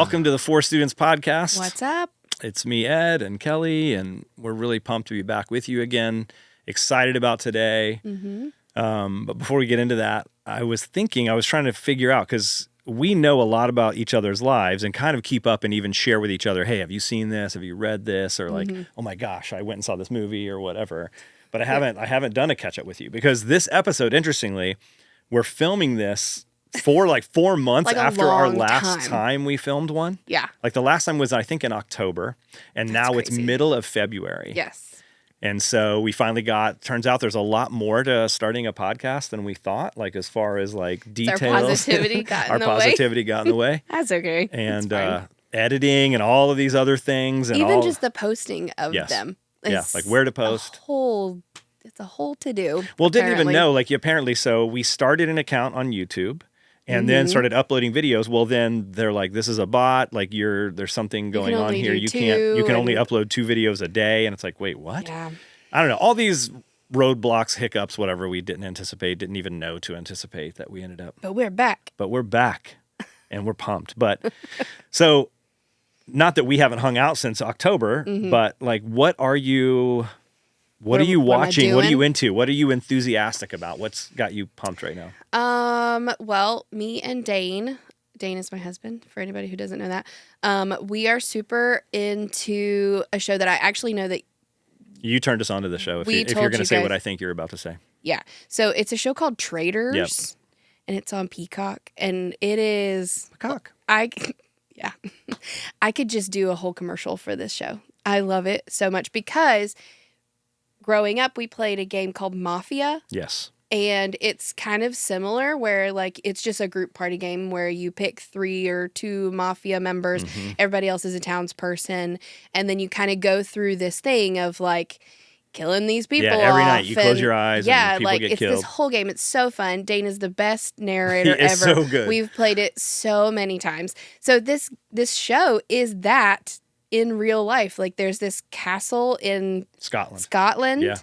Welcome to the Four Students Podcast. What's up? It's me, Ed, and Kelly, and we're really pumped to be back with you again. Excited about today. But before we get into that, I was trying to figure out, because we know a lot about each other's lives and kind of keep up and even share with each other, hey, have you seen this? Have you read this? Or like, oh my gosh, I went and saw this movie or whatever. But I haven't done a catch up with you, because this episode, interestingly, we're filming this for like 4 months Like after our last time we filmed one. Yeah. Like the last time was, I think, in October, and now it's middle of February. Yes. And so we finally turns out there's a lot more to starting a podcast than we thought, like as far as like details. Our positivity got in the way. Our positivity got in the way. That's okay. And editing and all of these other things. And even just the posting of them. Yeah, like where to post. It's a whole to-do. Well, didn't even know, like apparently, so we started an account on YouTube. And then started uploading videos. Well, then they're like, "This is a bot. Like, there's something going on here. You can only upload 2 videos a day." And it's like, wait, what? Yeah. I don't know. All these roadblocks, hiccups, whatever we didn't even know to anticipate that we ended up. But we're back. And we're pumped. But so, not that we haven't hung out since October, but like, what are you watching? What are you into? What are you enthusiastic about? What's got you pumped right now? Well, me and Dane is my husband, for anybody who doesn't know that. We are super into a show that I actually know that you turned us on to the show. If you're going to say what I think you're about to say. Yeah. So it's a show called Traitors, and it's on Peacock, and it is Peacock. I could just do a whole commercial for this show. I love it so much because growing up, we played a game called Mafia. Yes. And it's kind of similar where, like, it's just a group party game where you pick 3 or 2 Mafia members. Everybody else is a townsperson. And then you kind of go through this thing of, like, killing these people off. Yeah, every night you close your eyes and people get killed. It's this whole game. It's so fun. Dane is the best narrator ever. It's so good. We've played it so many times. So this show is that in real life. Like, there's this castle in Scotland. Yeah.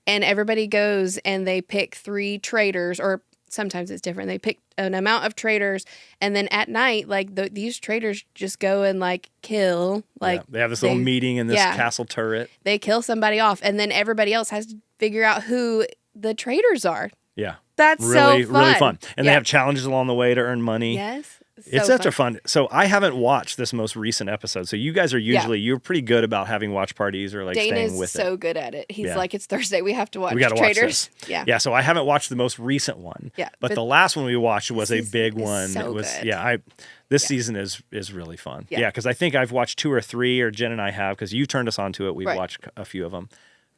And everybody goes and they pick 3 traitors, or sometimes it's different. They pick an amount of traitors, and then at night, like these traitors just go and like kill. Like they have this little meeting in this castle turret. They kill somebody off, and then everybody else has to figure out who the traitors are. Yeah, that's really, so fun. Really fun. And they have challenges along the way to earn money. Yes. It's such a fun. So I haven't watched this most recent episode. So you guys are you're pretty good about having watch parties or like Dane staying with it. Dane is so good at it. He's like, it's Thursday. We have to watch. We got to watch this. Yeah. Yeah. So I haven't watched the most recent one. Yeah. But the last one we watched was a big one. So it was good. This season is really fun. Yeah. Because I think I've watched 2 or 3, or Jen and I have, because you turned us on to it. We've watched a few of them.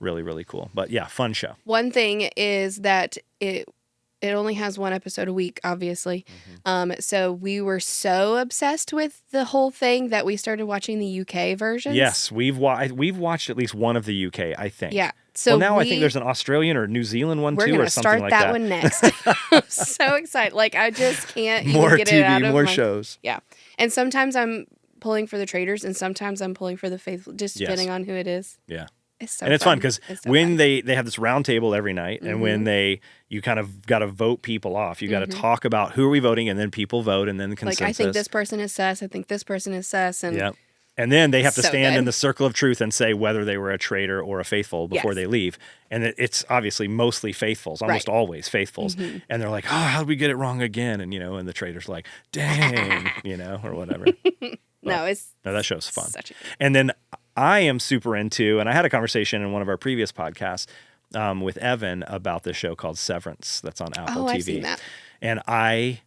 Really, really cool. But yeah, fun show. One thing is that it only has 1 episode a week, obviously. So we were so obsessed with the whole thing that we started watching the UK versions. Yes, we've watched at least one of the UK, I think. Yeah. So now I think there's an Australian or New Zealand one too, or something like that. We're going to start that one next. I'm so excited. Like, I just can't more even get TV, it out of more shows. Yeah. And sometimes I'm pulling for the traitors, and sometimes I'm pulling for the faithful, just depending on who it is. Yeah. It's so and it's fun because when they have this round table every night, and when you kind of got to vote people off, you got to talk about who are we voting, and then people vote, and then the consensus. Like, I think this person is sus. I think this person is sus. And and then they have to stand in the circle of truth and say whether they were a traitor or a faithful before they leave. And it's obviously mostly faithfuls, almost always faithfuls. And they're like, oh, how did we get it wrong again? And and the traitor's like, dang, or whatever. No, that show's fun. And then I am super into, and I had a conversation in one of our previous podcasts with Evan about this show called Severance that's on Apple TV. I've seen that. And I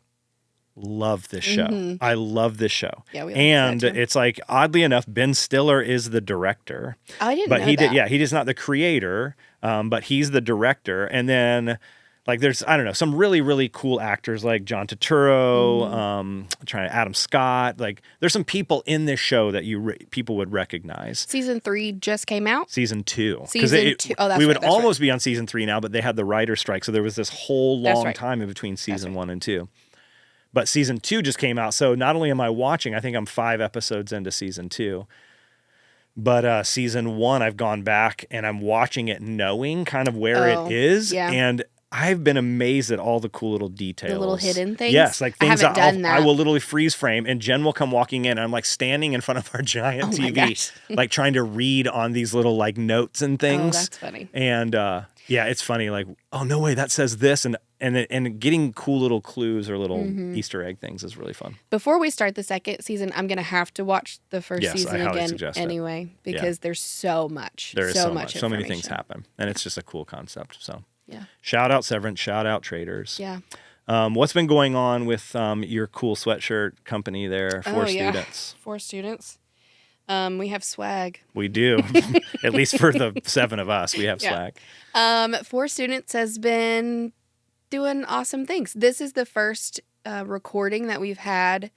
love this show. I love this show. Yeah, we and that too. It's like, oddly enough, Ben Stiller is the director. Oh, I didn't know that. He is not the creator, but he's the director. And then like there's, I don't know, some really, really cool actors like John Turturro, Adam Scott. Like there's some people in this show that people would recognize. Season 3 just came out? Season 2. Season 2. Oh, that's we right. would almost be on season 3 now, but they had the writer's strike. So there was this whole long time in between season 1 and 2. But season 2 just came out. So not only am I watching, I think I'm 5 episodes into season 2. But season 1, I've gone back and I'm watching it knowing kind of where it is. Yeah. And I've been amazed at all the cool little details. The little hidden things? Yes, like things I haven't done that. I will literally freeze frame, and Jen will come walking in, and I'm like standing in front of our giant Oh my TV, gosh. like trying to read on these little like notes and things. Oh, that's funny. And yeah, it's funny. Like, oh no way, that says this, and getting cool little clues or little Easter egg things is really fun. Before we start the second season, I'm gonna have to watch the first Yes, season I highly again suggest it. anyway because there's so much. There is so much. So many things information. happen, and it's just a cool concept. So Yeah. shout out Severance, shout out Traders. Yeah. What's been going on with your cool sweatshirt company there for students? For students. We have swag. We do. At least for the 7 of us, we have swag. For students has been doing awesome things. This is the first recording that we've had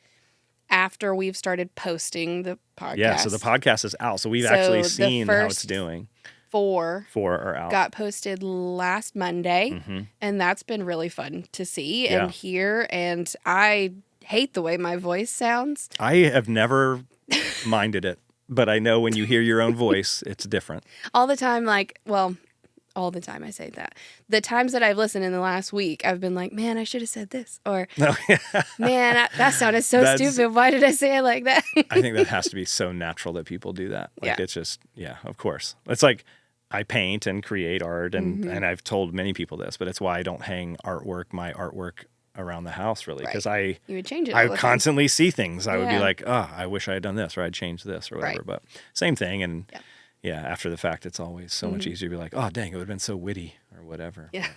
after we've started posting the podcast. Yeah, so the podcast is out. So we've actually seen how it's doing. 4 are out. got posted last Monday, Mm-hmm. and that's been really fun to see and hear. And I hate the way my voice sounds. I have never minded it, but I know when you hear your own voice, it's different. All the time, all the time I say that. The times that I've listened in the last week, I've been like, man, I should have said this. Or, man, that sounded so stupid. Why did I say it like that? I think that has to be so natural that people do that. Like, it's just, of course. It's like I paint and create art, and I've told many people this, but it's why I don't hang my artwork around the house, really, because you would change it. I would constantly see things. I would be like, oh, I wish I had done this, or I'd change this, or whatever. Right. But same thing, and after the fact, it's always so much easier to be like, oh, dang, it would have been so witty, or whatever. Yeah.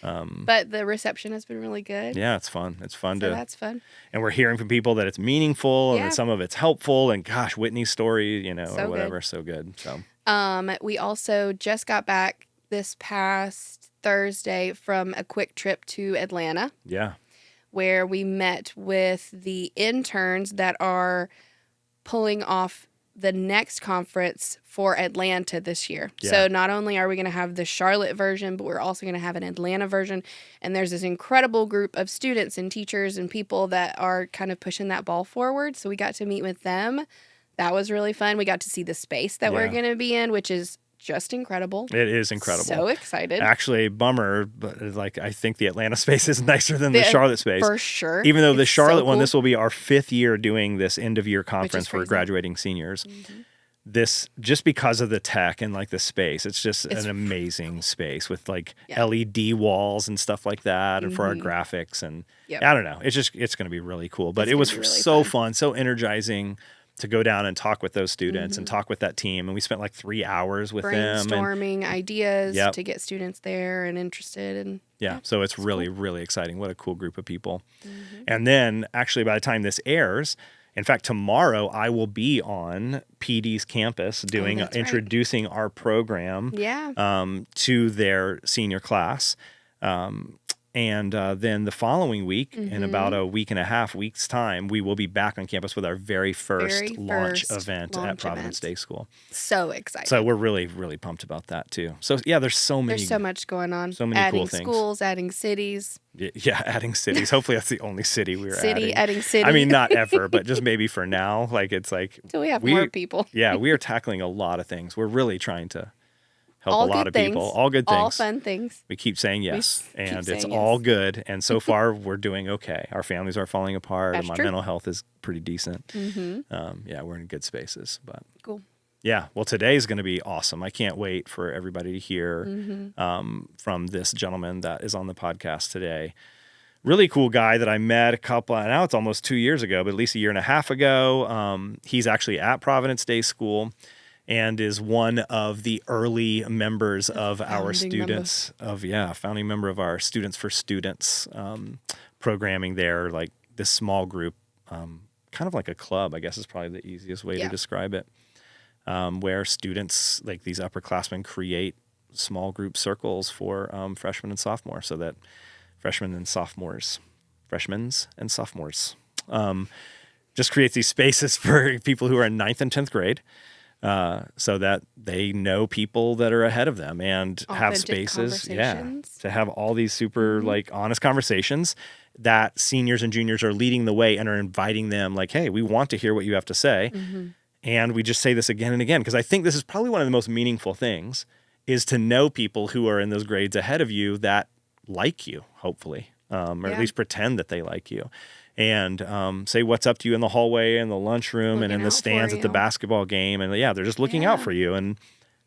But the reception has been really good. Yeah, it's fun. It's fun So that's fun. and we're hearing from people that it's meaningful and that some of it's helpful, and gosh, Whitney's story, So or whatever, good. so good. So we also just got back this past Thursday from a quick trip to Atlanta, yeah, where we met with the interns that are pulling off the next conference for Atlanta this year. Yeah. So not only are we going to have the Charlotte version, but we're also going to have an Atlanta version. And there's this incredible group of students and teachers and people that are kind of pushing that ball forward. So we got to meet with them. That was really fun. We got to see the space that we're going to be in, which is just incredible. it is incredible. So excited. Actually, bummer, but I think the Atlanta space is nicer than the Charlotte space. For sure. Even though the It's Charlotte so one, cool. this will be our 5th year doing this end of year conference for crazy. graduating seniors. This, just because of the tech and like the space, it's just an amazing space with like LED walls and stuff like that, and for our graphics, and I don't know, it's going to be really cool. But it was really so fun, so energizing to go down and talk with those students and talk with that team. And we spent like 3 hours with them. Brainstorming ideas to get students there and interested. And so it's really, really exciting. What a cool group of people. And then actually by the time this airs, in fact, tomorrow I will be on PD's campus doing introducing our program to their senior class. And then the following week, in about a week and a half week's time, we will be back on campus with our very first launch event at Providence Day School. So excited. So we're really, really pumped about that too. So there's so much going on. So many adding cool things. Schools, adding cities. Yeah, adding cities. Hopefully that's the only city we're adding city. I mean, not ever, but just maybe for now. Like it's like until we have more people. Yeah, we are tackling a lot of things. We're really trying to help all a lot of people. All good things. All fun things. We keep saying yes, and it's all good. And so far, we're doing okay. Our families are falling apart, and my mental health is pretty decent. We're in good spaces. But cool. Yeah, well, today is going to be awesome. I can't wait for everybody to hear from this gentleman that is on the podcast today. Really cool guy that I met now it's almost 2 years ago, but at least a year and a half ago. He's actually at Providence Day School and is one of the early members of our students founding member of our Students for Students programming there, like this small group, kind of like a club, I guess is probably the easiest way to describe it, where students, like these upperclassmen, create small group circles for freshmen and sophomores, so that freshmen and sophomores just creates these spaces for people who are in 9th and 10th grade. So that they know people that are ahead of them and have spaces, to have all these super like honest conversations that seniors and juniors are leading the way and are inviting them like, hey, we want to hear what you have to say. And we just say this again and again, because I think this is probably one of the most meaningful things is to know people who are in those grades ahead of you that like you, hopefully, or at Yeah. least pretend that they like you, and say what's up to you in the hallway, in the lunchroom, and in Looking the out for stands at the you. basketball game. And yeah, they're just looking out Yeah. for you. And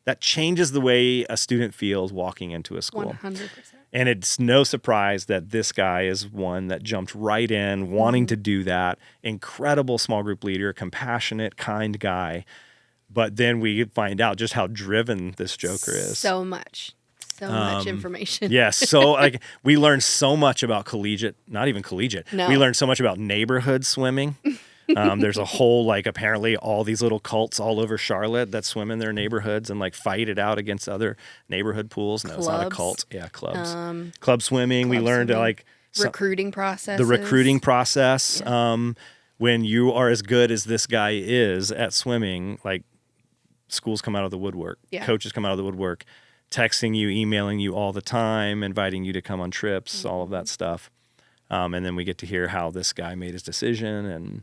that changes the way a student feels walking into a school. 100%. And it's no surprise that this guy is one that jumped right in, wanting to do that. Incredible small group leader, compassionate, kind guy. But then we find out just how driven this joker is. So much information. Yeah, so like we learned so much about not even collegiate. No. We learned so much about neighborhood swimming. There's a whole, like, apparently all these little cults all over Charlotte that swim in their neighborhoods and like fight it out against other neighborhood pools. No, it's not a cult. Yeah, clubs. Club swimming. We learned like recruiting process. The recruiting process. Yeah. When you are as good as this guy is at swimming, like schools come out of the woodwork. Yeah. Coaches come out of the woodwork, texting you, emailing you all the time, inviting you to come on trips, all of that stuff. And then we get to hear how this guy made his decision, and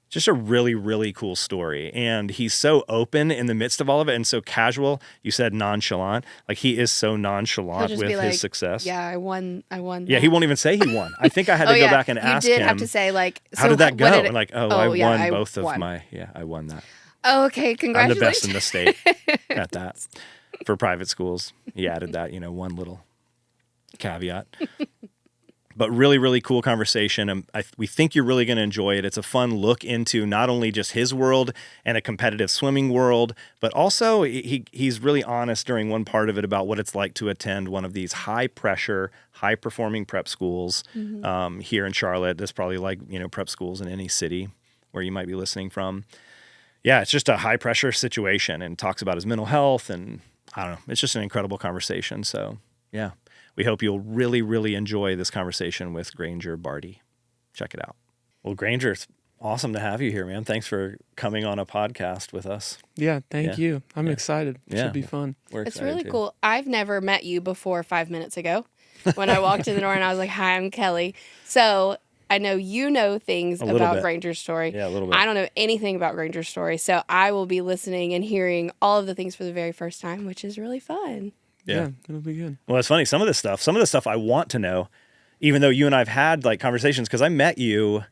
just a really, really cool story. And he's so open in the midst of all of it and so casual. You said nonchalant. Like, he is so nonchalant with his success. Yeah, I won. Yeah, he won't even say he won. I think I had to go back and ask him. You did have to say, like, how did that go? And like, I won I won that. Oh, okay, congratulations. I'm the best in the state at that. For private schools, he added that, one little caveat. But really, really cool conversation. We think you're really going to enjoy it. It's a fun look into not only just his world and a competitive swimming world, but also he's really honest during one part of it about what it's like to attend one of these high-pressure, high-performing prep schools here in Charlotte. That's probably like, prep schools in any city where you might be listening from. Yeah, it's just a high-pressure situation, and talks about his mental health, and I don't know. It's just an incredible conversation. So, yeah. We hope you'll really, really enjoy this conversation with Granger Bartee. Check it out. Well, Granger, it's awesome to have you here, man. Thanks for coming on a podcast with us. Yeah, thank you. I'm excited. It should be fun. It's really cool. I've never met you before 5 minutes ago when I walked in the door and I was like, hi, I'm Kellie. So I know you know things about Granger's story. Yeah, a little bit. I don't know anything about Granger's story. So I will be listening and hearing all of the things for the very first time, which is really fun. Yeah, it'll be good. Well, it's funny. Some of the stuff I want to know, even though you and I've had like conversations, because I met you,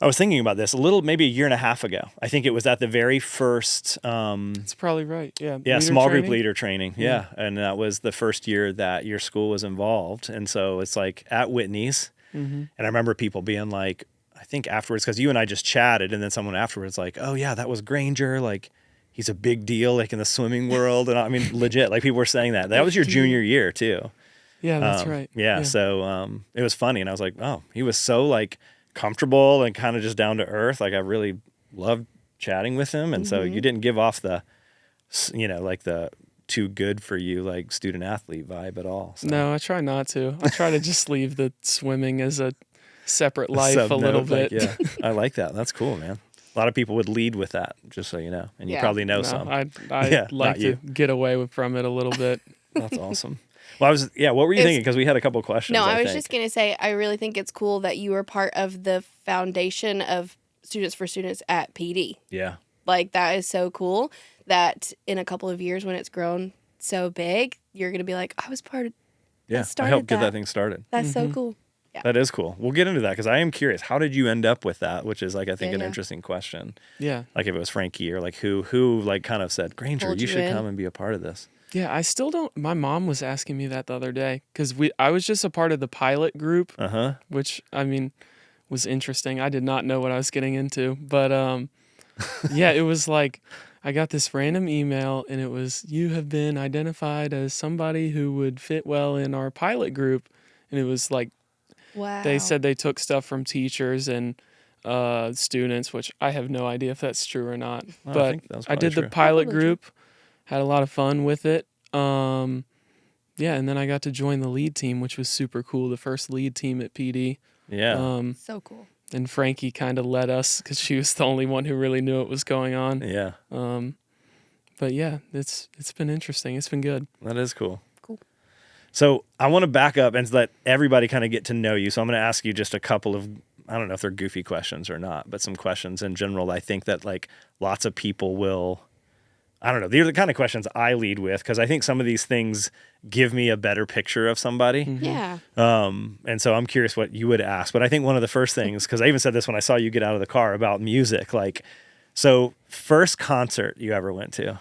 I was thinking about this maybe a year and a half ago. I think it was at the very first. That's probably right. Yeah. Yeah, small group leader training. Yeah. And that was the first year that your school was involved. And so it's like at Whitney's. Mm-hmm. And I remember people being like, I think afterwards, because you and I just chatted, and then someone afterwards like, oh yeah, that was Granger. Like, he's a big deal, like in the swimming world. And I mean, legit, like people were saying that. That was your junior year too. Yeah, that's right. Yeah. So it was funny. And I was like, oh, he was so like comfortable and kind of just down to earth. Like, I really loved chatting with him. And so you didn't give off the, like the too good for you, like student athlete vibe at all. So. No, I try not to. I try to just leave the swimming as a separate life a little bit. Like, yeah, I like that. That's cool, man. A lot of people would lead with that, just so you know. And you probably know some. I like to get away from it a little bit. That's awesome. Well, what were you thinking? Because we had a couple questions. No, I was just going to say, I really think it's cool that you were part of the foundation of Students for Students at PD. Yeah. Like, that is so cool that in a couple of years when it's grown so big, you're going to be like, I was part of I helped get that thing started. That's so cool. Yeah. That is cool. We'll get into that because I am curious. How did you end up with that? Which is like, I think an interesting question. Yeah. Like if it was Frankie or like who like kind of said, Granger, you should come and be a part of this. Yeah, I still don't. My mom was asking me that the other day because I was just a part of the pilot group, which I mean was interesting. I did not know what I was getting into, but yeah, it was like I got this random email and it was, you have been identified as somebody who would fit well in our pilot group, and it was like. Wow. They said they took stuff from teachers and students, which I have no idea if that's true or not. But I did the pilot group, had a lot of fun with it. Yeah, and then I got to join the lead team, which was super cool. The first lead team at PD. Yeah. So cool. And Frankie kind of led us because she was the only one who really knew what was going on. Yeah. But yeah, it's been interesting. It's been good. That is cool. So I want to back up and let everybody kind of get to know you. So I'm going to ask you just a couple of, I don't know if they're goofy questions or not, but some questions in general. I think that like lots of people will I don't know. These are the kind of questions I lead with because I think some of these things give me a better picture of somebody. Yeah. And so I'm curious what you would ask. But I think one of the first things, because I even said this when I saw you get out of the car about music, like, so first concert you ever went to?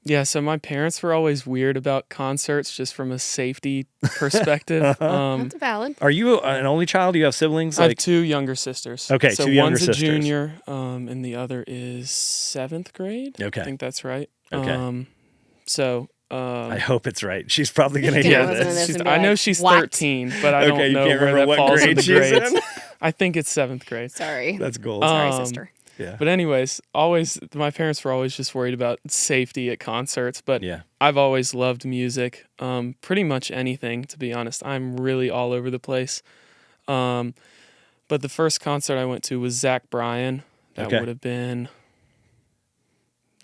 Yeah, so my parents were always weird about concerts just from a safety perspective. That's valid. Are you an only child? Do you have siblings? I have two younger sisters. Okay, so two younger one's sisters. a junior, and the other is 7th grade. Okay. I think that's right. Okay. I hope it's right. She's probably going to Yeah, hear listen to this. this. I know she's What? 13, but I Okay, don't you know can't where remember that what falls grade in the she's grades. in? I think it's 7th grade. Sorry. That's gold. Sorry, sister. Yeah. But anyways, my parents were always just worried about safety at concerts, but Yeah. I've always loved music. Pretty much anything, to be honest. I'm really all over the place. But the first concert I went to was Zach Bryan. That Okay. would have been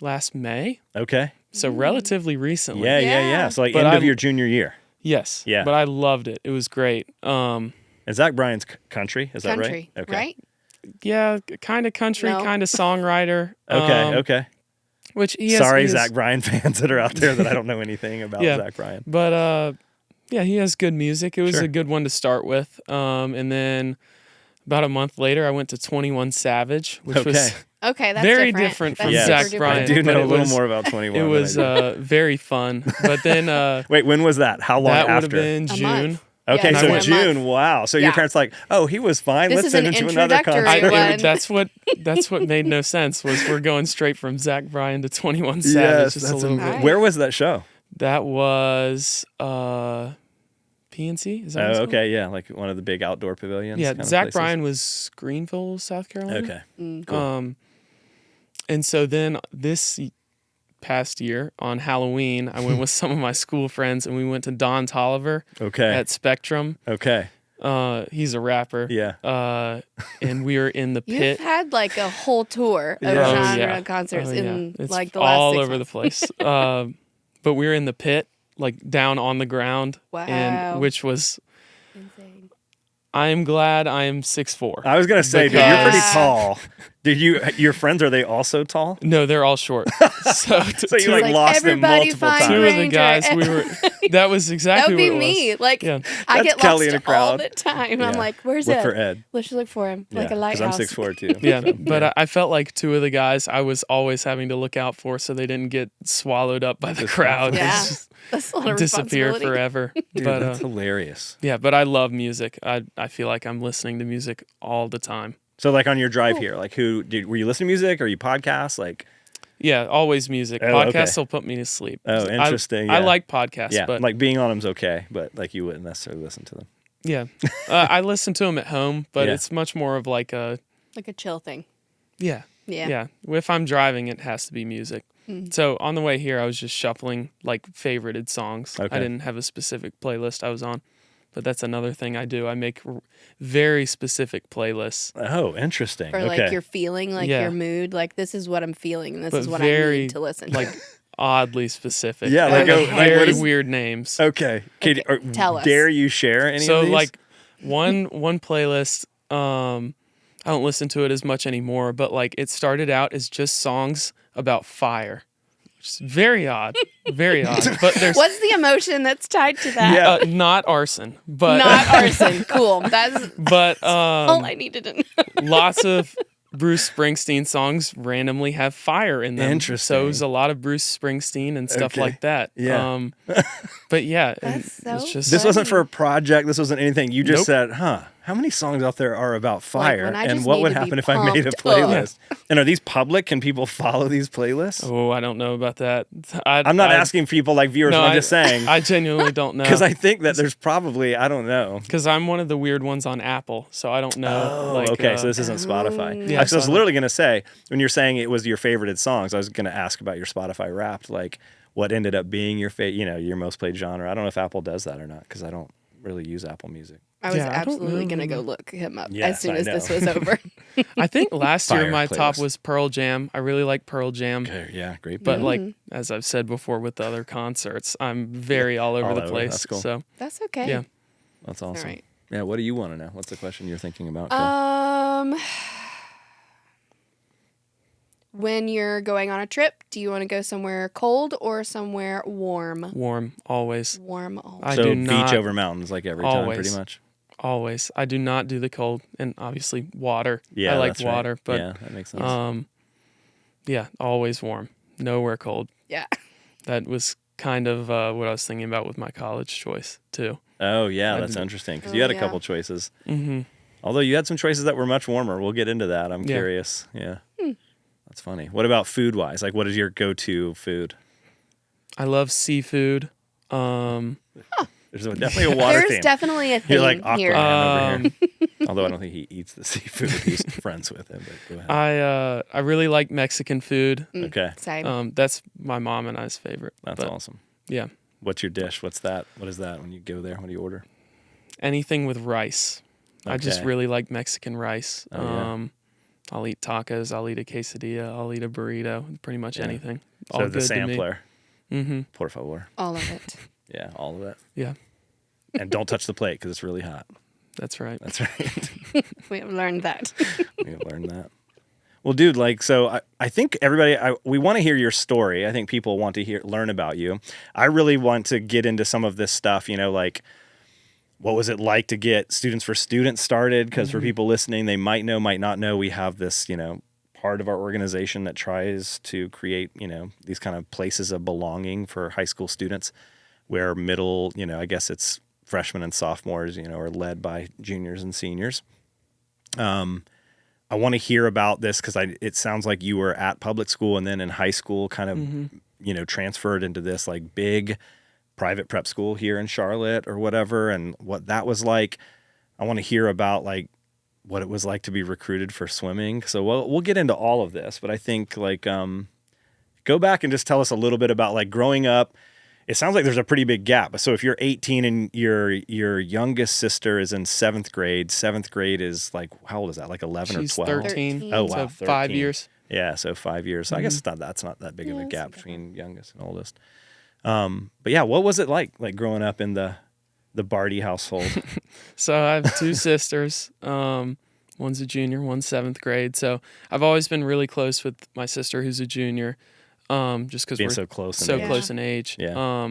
last May. Okay. So relatively recently. Yeah. So like But end of I- your junior year. Yes. Yeah. But I loved it. It was great. And Zach Bryan's country, is that Country, right? Okay. right? Yeah, kind of country, No. kind of songwriter. Okay. Which he has, Sorry, he has- Zach Bryan fans that are out there that I don't know anything about Yeah. Zach Bryan. But yeah, he has good music. It was Sure. a good one to start with. And then about a month later, I went to 21 Savage, which was Okay, that's very different. different That's from Yes, Zach super Bryan. I do different. but know a it little was- more about 21. it than was I do. very fun. But then Wait, when was that? How long that would after? have been A June. month. Okay, Yeah, so I went- June. Wow. So your Yeah. parents like, oh, he was fine. This Let's is send an him to another introductory concert. one. That's what made no sense was we're going straight from Zach Bryan to 21 Savage. Yes, just a that's little amazing. bit. Where was that show? That was PNC. Is that what it's Oh, called? okay, yeah, like one of the big outdoor pavilions. Yeah, kind of Zach places. Bryan was Greenville, South Carolina. Okay, cool. And so then this past year on Halloween, I went with some of my school friends and we went to Don Tolliver Okay, at Spectrum. okay, He's a rapper. yeah. And we were in the You've pit. had like a whole tour of Yeah. genre concerts in It's like the last all 6 over months. the place. But we were in the pit, like down on the ground, Wow. and which was. Insane. I am glad I am 6'4". I was gonna say, dude, you're pretty Because- tall. Did your friends, are they also tall? No, they're all short. So, So you like Like, lost them everybody multiple find times. two of the Granger. guys we were. That was That exactly would be what it me. was. Like Yeah. I That's get Kellie in lost a all crowd. the time. Yeah. I'm like, where's Look Ed? for Ed. Let's look for him. Like a Yeah, 'cause lighthouse. I'm 6'4" too. Yeah, so, but I felt like two of the guys I was always having to look out for so they didn't get swallowed up by the Just crowd. Yeah. It's just That's a lot of disappear responsibility. forever. dude, But that's hilarious. yeah, but I love music. I feel like I'm listening to music all the time. So like on your drive here, like were you listening to music or you podcast? Like, Yeah, always music. Oh, Podcasts okay. will put me to sleep. Oh, interesting, I yeah. like podcasts, yeah, but like being on them's okay, but like you wouldn't necessarily listen to them. yeah, I listen to them at home, but Yeah. it's much more of like a Like a chill thing. yeah. Yeah. If I'm driving, it has to be music. Mm. So on the way here, I was just shuffling like favorited songs. Okay. I didn't have a specific playlist I was on, but that's another thing I do. I make very specific playlists, Oh, interesting. Or okay. like you're feeling, like Yeah. your mood. Like this is what I'm feeling, and this but is what I very need to listen like to. oddly specific. Yeah, like, Like, oh, with like, very what is- weird names. Okay. Katie, tell us. Dare you share any So of these? like one playlist, I don't listen to it as much anymore, but like it started out as just songs about fire. Which is very odd. Very odd. But there's What's the emotion that's tied to that? Yeah. not arson, but Not arson. Cool. That's but all I needed to know. lots of Bruce Springsteen songs randomly have fire in them. Interesting. So it was a lot of Bruce Springsteen and stuff Okay. like that. Yeah. But yeah, and That's so it's just this wasn't for a project. This wasn't anything. You just Nope. said, how many songs out there are about fire? when I and just what need would to be happen if I made a pumped up. playlist? And are these public? Can people follow these playlists? oh, I don't know about that. I'm not asking people like viewers, No, I'm just saying. I genuinely don't know. Because I think that there's probably, I don't know. Because I'm one of the weird ones on Apple, so I don't know. Oh, like, okay. So this isn't Spotify. Yeah, Actually, I was so- literally going to say, when you're saying it was your favorited songs, I was going to ask about your Spotify Wrapped, like what ended up being your your most played genre. I don't know if Apple does that or not because I don't really use Apple Music. I was Yeah, I don't absolutely know. going to go look him up Yes, as soon I as this know. was over. I think last year Fire my top playlist. was Pearl Jam. I really like Pearl Jam. Okay, yeah, great. But band. like as I've said before with the other concerts, I'm very all over all the over. place. That's cool. So That's okay. yeah. That's awesome. right. Yeah, what do you want to know? What's the question you're thinking about? Kel? When you're going on a trip, do you want to go somewhere cold or somewhere warm? Warm, always. Warm always. I So do beach not, over mountains like every time, always. pretty much. Always. I do not do the cold, and obviously water. Yeah, I like that's right. water, but yeah, that makes sense. yeah, always warm. Nowhere cold. Yeah. That was kind of what I was thinking about with my college choice too. Oh yeah, that's do- interesting because you had a yeah. couple choices. Mm-hmm. Although you had some choices that were much warmer. We'll get into that. I'm Yeah. curious. Yeah. That's funny. What about food wise? Like, what is your go-to food? I love seafood. There's definitely a water There's theme. definitely a theme You're like here. Aquaman over here. Although I don't think he eats the seafood. He's friends with him. But go ahead. I really like Mexican food. Okay. Same. That's my mom and I's favorite. That's but, awesome. Yeah. What's your dish? What's that? What is that when you go there? What do you order? Anything with rice. I just Okay. really like Mexican rice. Oh, yeah. I'll eat tacos. I'll eat a quesadilla. I'll eat a burrito. Pretty much Yeah. anything. So All the good to me. sampler. Mm-hmm. Por favor. All of it. Yeah, all of it. Yeah, And don't touch the plate because it's really hot. that's right. That's right. We have learned that. We have learned that. Well, dude, so I think everybody, we want to hear your story. I think people want to learn about you. I really want to get into some of this stuff, like what was it like to get Students for Students started? Because for people listening, they might know, might not know, we have this, part of our organization that tries to create, these kind of places of belonging for high school students where middle, I guess it's freshmen and sophomores, are led by juniors and seniors. I want to hear about this because it sounds like you were at public school and then in high school kind of, transferred into this like big private prep school here in Charlotte or whatever, and what that was like. I want to hear about like what it was like to be recruited for swimming. So we'll get into all of this, but I think like go back and just tell us a little bit about like growing up. It sounds like there's a pretty big gap. So if you're 18 and your youngest sister is in 7th grade is like, how old is that? Like 11 She's or 12? 13. Oh, So wow. 5 years. Yeah, so 5 years. So I guess that's not that big of a Yeah, gap it's between youngest and oldest. But yeah, what was it like growing up in the Bartee household? So I have two sisters. One's a junior, one's 7th grade. So I've always been really close with my sister who's a junior, just because Being we're so close. so age. close in age. Yeah.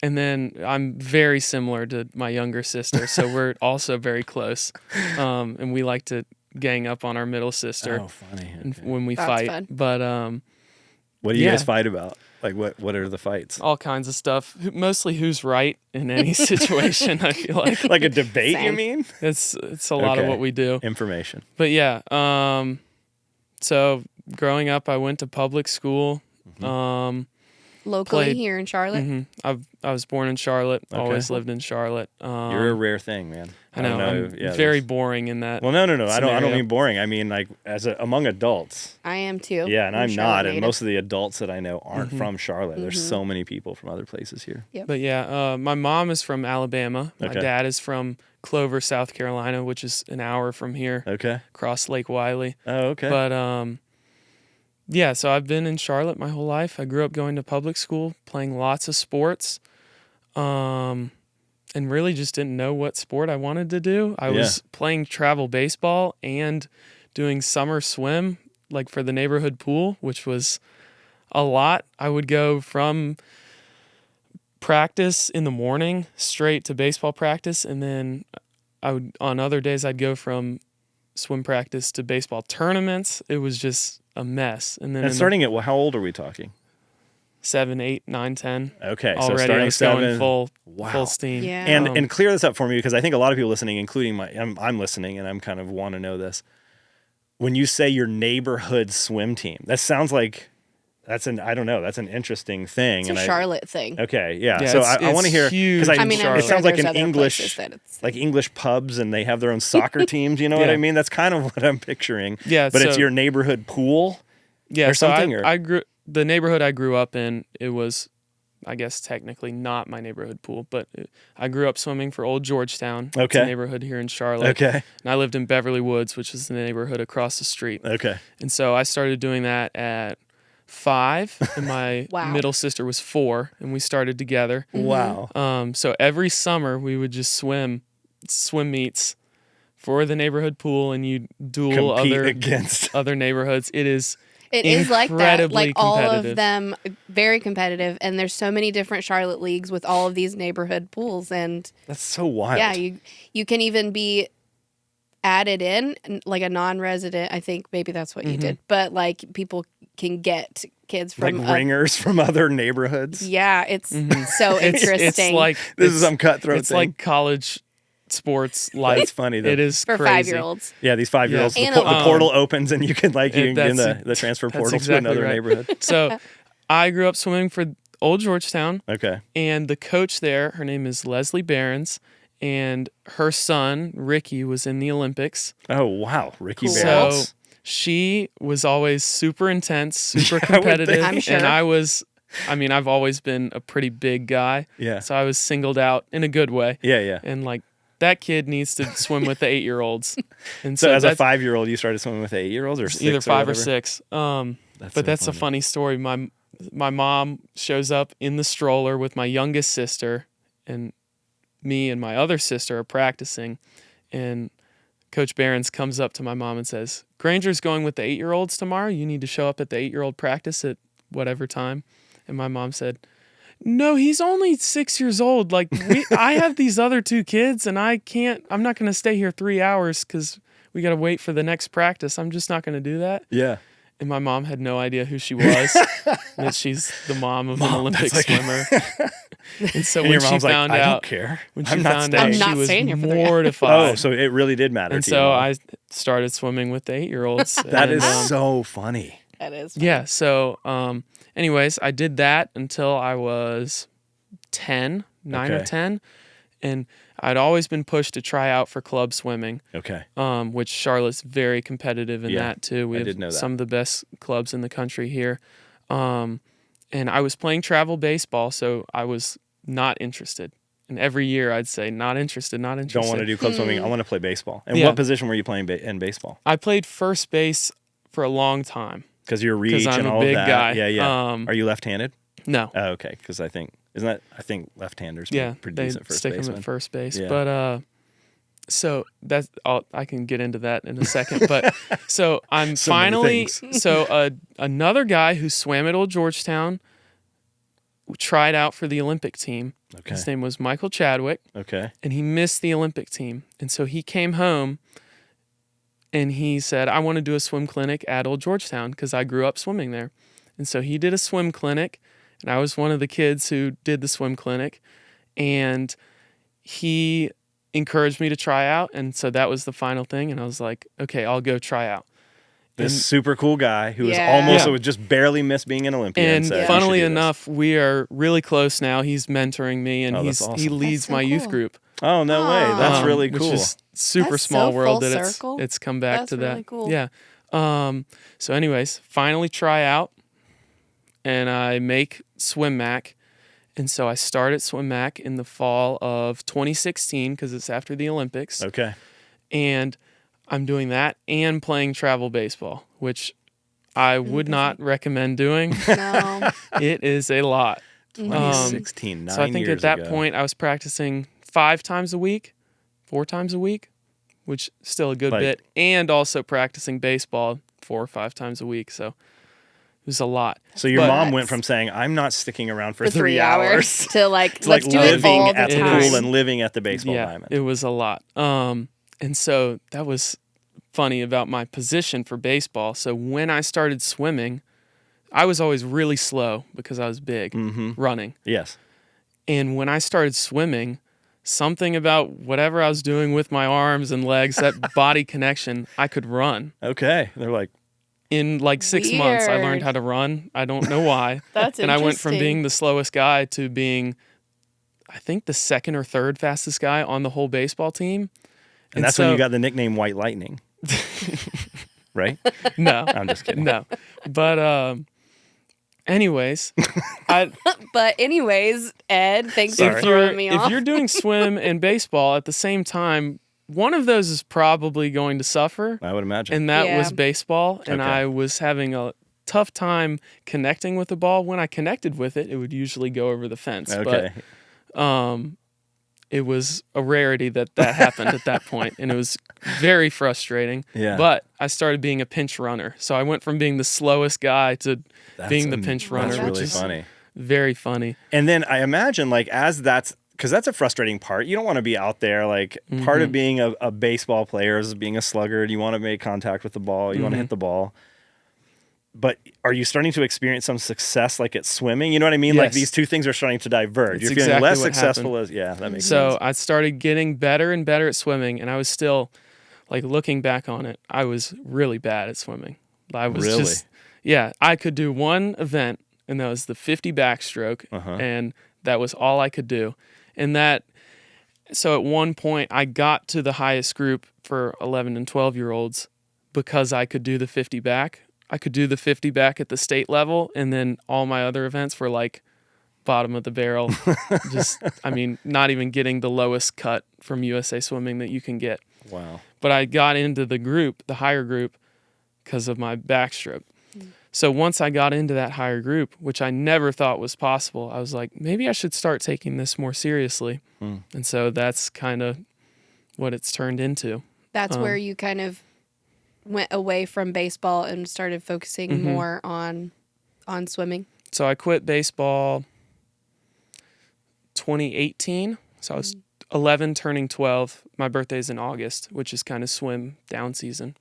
And then I'm very similar to my younger sister, so we're also very close. And we like to gang up on our middle sister Oh, funny. and Okay. when we That's fight. fun. But What do you yeah. guys fight about? Like what are the fights? all kinds of stuff. Mostly who's right in any situation. I feel like Like a debate, you Same. mean? it's a lot of Okay. what we do. Information. But yeah, so growing up, I went to public school. Locally Played- here in Charlotte. I was born in Charlotte. Okay. Always lived in Charlotte. You're a rare thing, man. I know. I'm Yeah, very there's- boring in that. Well, no. I don't scenario. mean boring. I mean like among adults. I am too. Yeah, and I'm I'm Charlotte not. And native. most of the adults that I know aren't from Charlotte. There's so many people from other places here. But yeah, my mom is from Alabama. My Okay. dad is from Clover, South Carolina, which is an hour from here, Okay. across Lake Wiley. Oh, okay. But yeah, so I've been in Charlotte my whole life. I grew up going to public school, playing lots of sports, and really just didn't know what sport I wanted to do. I was playing travel baseball and doing summer swim, like for the neighborhood pool, which was a lot. I would go from practice in the morning straight to baseball practice, and then on other days I'd go from swim practice to baseball tournaments. It was just a mess. And then And starting at how old are we talking? 7, 8, 9, 10. Okay, so Already I starting was 7. going full Wow. steam. Yeah. And clear this up for me because I think a lot of people listening, including I'm listening and I'm kind of want to know this. When you say your neighborhood swim team, that sounds like that's an interesting thing. It's a and Charlotte thing. Okay, yeah. Yeah, So it's- I want to it's hear huge because in I mean, I'm Charlotte. it sure sounds like there's an other English places that it's like English pubs and they have their own soccer teams. You know what Yeah. I mean? That's kind of what I'm picturing. Yeah, but it's so- your neighborhood pool. Yeah, or so something, or- the neighborhood I grew up in, it was, I guess technically not my neighborhood pool, but I grew up swimming for Old Georgetown. It's Okay. a neighborhood here in Charlotte. Okay. And I lived in Beverly Woods, which is the neighborhood across the street. Okay. And so I started doing that at 5, and my Wow. middle sister was 4, and we started together. Wow. So every summer we would just swim meets for the neighborhood pool, and you duel Compete other against. other neighborhoods. It is It is like that. incredibly Like all of competitive. them, very competitive, and there's so many different Charlotte leagues with all of these neighborhood pools, and That's so wild. yeah, you can even be added in like a non-resident. I think maybe that's what you did, but like people can get kids from like ringers from other neighborhoods. Yeah, it's so interesting. It's like This is some cutthroat It's thing. like college sports. Like That's funny, though. It is for crazy. 5-year-olds. Yeah, these 5-year-olds. Yeah. The, And the portal opens and you can like you can get in That's- the transfer that's portal to exactly another right. neighborhood. So I grew up swimming for Old Georgetown, Okay. and the coach there, her name is Leslie Behrens, and her son Ricky was in the Olympics. Oh wow, Ricky Cool. Barrels. So she was always super intense, super Yeah, I would competitive, think. I'm sure. and I've always been a pretty big guy. Yeah. So I was singled out in a good way. Yeah. And like that kid needs to swim with the 8-year-olds. And So as a that's 5-year-old, you started swimming with 8-year-olds or 6 either 5 or whatever? 6. That's so That's a funny. funny story. My mom shows up in the stroller with my youngest sister, and me and my other sister are practicing, and Coach Behrens comes up to my mom and says, "Granger's going with the 8-year-olds tomorrow. You need to show up at the 8-year-old practice at whatever time." And my mom said, "No, he's only 6 years old. Like I have these other 2 kids, and I'm not going to stay here 3 hours because we got to wait for the next practice. I'm just not going to do that." Yeah. And my mom had no idea who she was, that she's the mom of an Olympic swimmer. And so And when your she mom's like, found I don't out, care. when she I'm not found staying. out, I'm not she was staying here for 3 hours. mortified. Oh, so it really did matter And to you. so Mom. I started swimming with the 8-year-olds. That is And, so funny. That is yeah. So, anyways, I did that until I was 9 or Okay. 10, and I'd always been pushed to try out for club swimming. Okay. Which Charlotte's very competitive in Yeah, that too. We I have did know that. some of the best clubs in the country here. And I was playing travel baseball, so I was not interested. And every year I'd say, not interested, not interested. Don't want to do club swimming. I want to play baseball. And Yeah. what position were you playing in baseball? I played first base for a long time. Because your reach I'm and a all big of that. guy. Yeah. Are you left-handed? No. Oh, okay. Because I think left-handers Yeah, pretty they decent first stick baseman. them at first base. Yeah. But so I can get into that in a second. But so I'm So many finally things. another guy who swam at Old Georgetown tried out for the Olympic team. Okay. His name was Michael Chadwick, Okay. and he missed the Olympic team. And so he came home and he said, "I want to do a swim clinic at Old Georgetown because I grew up swimming there." And so he did a swim clinic, and I was one of the kids who did the swim clinic. And he encouraged me to try out, and so that was the final thing. And I was like, "Okay, I'll go try out." This And- super cool guy who was Yeah. almost Yeah. would just barely miss being an Olympian. And said, "You should funnily do this." enough, we are really close now. He's mentoring me, and Oh, he that's awesome. leads That's so my youth cool. group. Oh no way! That's really Which cool. is super That's small so world full that circle. it's come back That's to that. really cool. Yeah. So anyways, finally try out, and I make swim mac. And so I started swim mac in the fall of 2016 because it's after the Olympics. Okay. And I'm doing that and playing travel baseball, which I would not recommend doing. No. It is a lot. 2016, 9 So I think years at that ago. point I was practicing 4 times a week, which is still a good Like- bit, and also practicing baseball 4 or 5 times a week. So it was a lot. So your But- mom went from saying, "I'm not sticking around for, For 3 hours to like, to like let's do it living all the at the time. pool and living at the baseball Yeah, diamond. it was a lot. And so that was funny about my position for baseball. So when I started swimming, I was always really slow because I was big running. Yes. And when I started swimming, something about whatever I was doing with my arms and legs, that body connection, I could run. Okay. They're like, In like 6 months, I Weird. learned how to run. I don't know why. That's And I went from interesting. being the slowest guy to being, I think, the second or third fastest guy on the whole baseball team. and that's when so- you got the nickname White Lightning. Right? No, I'm just kidding. no. But anyways, But anyways, Ed, thanks Sorry. for if you're throwing me off. if you're doing swim and baseball at the same time, one of those is probably going to suffer. I would imagine. And that Yeah. was baseball, and Okay. I was having a tough time connecting with the ball. When I connected with it, it would usually go over the fence. okay. But it was a rarity that happened at that point, and it was very frustrating. Yeah. But I started being a pinch runner, so I went from being the slowest guy to being the pinch runner, that's which really is funny. very funny. And then I imagine, like, because that's a frustrating part. You don't want to be out there. Like, part of being a baseball player is being a slugger. You want to make contact with the ball. You want to hit the ball. But are you starting to experience some success, like at swimming? You know what I mean? Yes. Like, these two things are starting to diverge. It's You're feeling exactly less what successful happened. that makes sense. So I started getting better and better at swimming, and I was still, like, looking back on it, I was really bad at swimming. I was Really? I could do one event, and that was the 50 backstroke, and that was all I could do. And so at one point, I got to the highest group for 11 and 12-year-olds because I could do the 50 back. I could do the 50 back at the state level, and then all my other events were like bottom of the barrel. Not even getting the lowest cut from USA Swimming that you can get. Wow. But I got into the higher group, because of my backstroke. So once I got into that higher group, which I never thought was possible, I was like, maybe I should start taking this more seriously. And so that's kind of what it's turned into. That's where you kind of went away from baseball and started focusing more on swimming. So I quit baseball 2018. So I was 11 turning 12. My birthday's in August, which is kind of swim down season.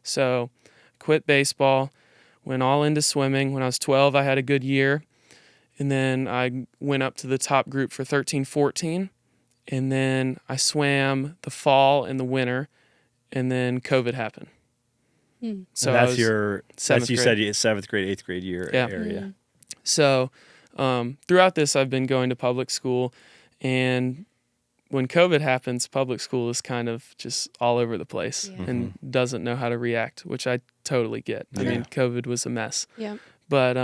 So quit baseball, went all into swimming. When I was 12, I had a good year. And then I went up to the top group for 13, 14. And then I swam the fall and the winter. And then COVID happened. So that's you said 7th grade, 8th grade year area. So throughout this, I've been going to public school, and when COVID happens, public school is kind of just all over the place and doesn't know how to react, which I totally get. I mean, COVID was a mess. Yeah. But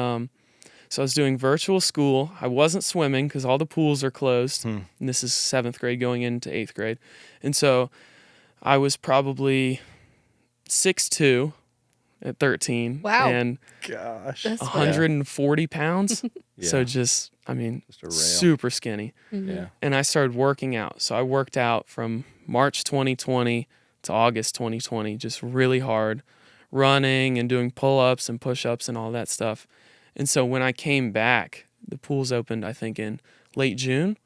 so I was doing virtual school. I wasn't swimming because all the pools are closed. And this is 7th grade going into 8th grade. And so I was probably 6'2" at 13. Wow. And Gosh. 140 pounds. So just a rail. Super skinny. Yeah. And I started working out. So I worked out from March 2020 to August 2020, just really hard, running and doing pull-ups and push-ups and all that stuff. And so when I came back, the pools opened, I think, in late June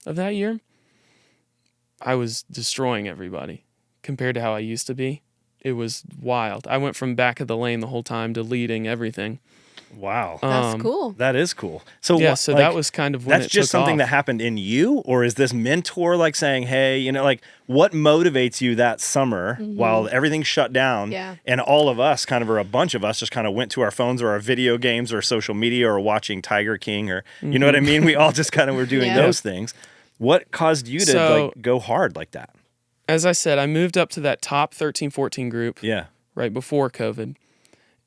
of that year. I was destroying everybody compared to how I used to be. It was wild. I went from back of the lane the whole time to leading everything. Wow. That's cool. That is cool. So that was kind of when that's it just took something off. that happened in you, or is this mentor like saying, hey, like what motivates you that summer while everything's shut down? Yeah. And all of us or a bunch of us just kind of went to our phones or our video games or social media or watching Tiger King or, you know what I mean? We all just kind of were doing those things. What caused you to go hard like that? As I said, I moved up to that top 13, 14 group right before COVID.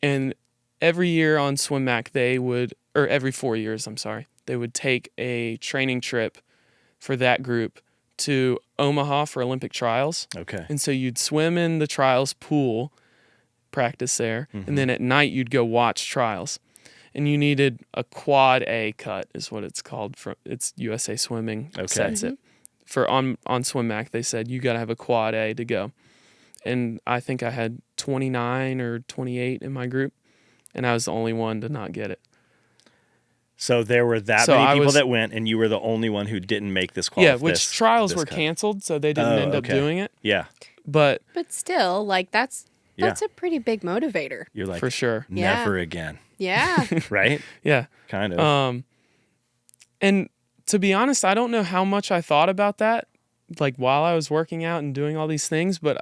And every year on SwimMac, every 4 years, they would take a training trip for that group to Omaha for Olympic trials. Okay. And so you'd swim in the trials pool, practice there, and then at night you'd go watch trials. And you needed a quad A cut is what it's called. It's USA Swimming sets it. For on SwimMac, they said you got to have a quad A to go. And I think I had 29 or 28 in my group, and I was the only one to not get it. So there were many people that went, and you were the only one who didn't make this qualification. Yeah, which trials were canceled, so they didn't end up doing it. Yeah. But still, like that's a pretty big motivator. You're like, for sure. Never again. Yeah. Right? Yeah. Kind of. And to be honest, I don't know how much I thought about that, like while I was working out and doing all these things, but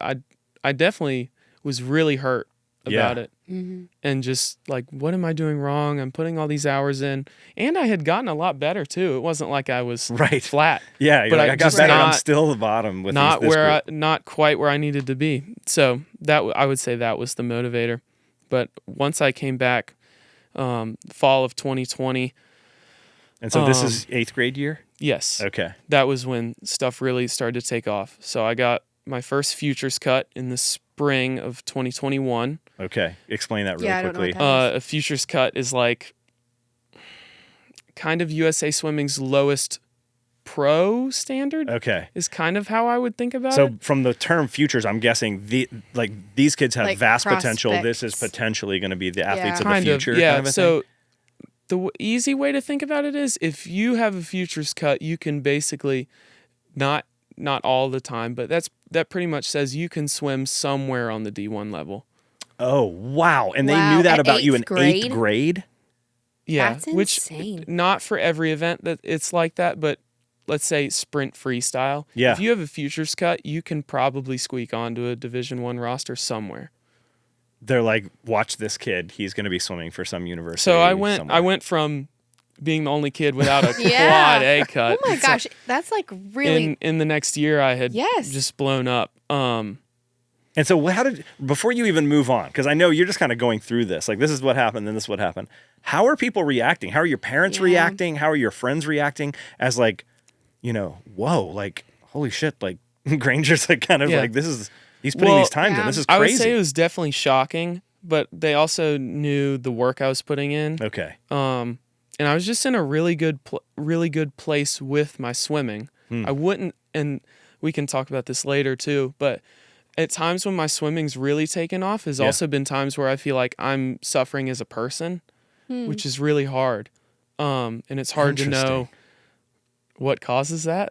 I definitely was really hurt about it. And just like, what am I doing wrong? I'm putting all these hours in. And I had gotten a lot better too. It wasn't like I was flat. Yeah, but I got better. I'm still the bottom with not this where group. not quite where I needed to be. So that I would say that was the motivator. But once I came back, fall of 2020. And so this is 8th grade year? Yes. Okay. That was when stuff really started to take off. So I got my first futures cut in the spring of 2021. Okay. Explain that really quickly. A futures cut is like kind of USA Swimming's lowest pro standard. Okay. Is kind of how I would think about it. So from the term futures, I'm guessing these kids have Like vast potential. prospects. This is potentially going to be the athletes of Kind the of, future. yeah. Kind of a So thing? the easy way to think about it is if you have a futures cut, you can basically not all the time, but that pretty much says you can swim somewhere on the D1 level. Oh, wow. And they Wow, knew that at about you in 8th grade? 8th grade? Yeah, That's which insane. not for every event that it's like that, but let's say sprint freestyle. Yeah. If you have a futures cut, you can probably squeak onto a Division I roster somewhere. They're like, watch this kid. He's going to be swimming for some university. So I went somewhere. from being the only kid without a Yeah. quad A cut. Oh my gosh, that's like really. In the next year, I had Yes. just blown up. And so before you even move on, because I know you're just kind of going through this, like this is what happened, then this is what happened. How are people reacting? How are your parents reacting? How are your friends reacting as like, whoa, like, holy shit, like Granger's like kind of like, he's putting these times in. This is crazy. I would say it was definitely shocking, but they also knew the work I was putting in. Okay. And I was just in a really good place with my swimming. I wouldn't, and we can talk about this later too, but at times when my swimming's really taken off has also been times where I feel like I'm suffering as a person, which is really hard. And it's hard to know what causes that,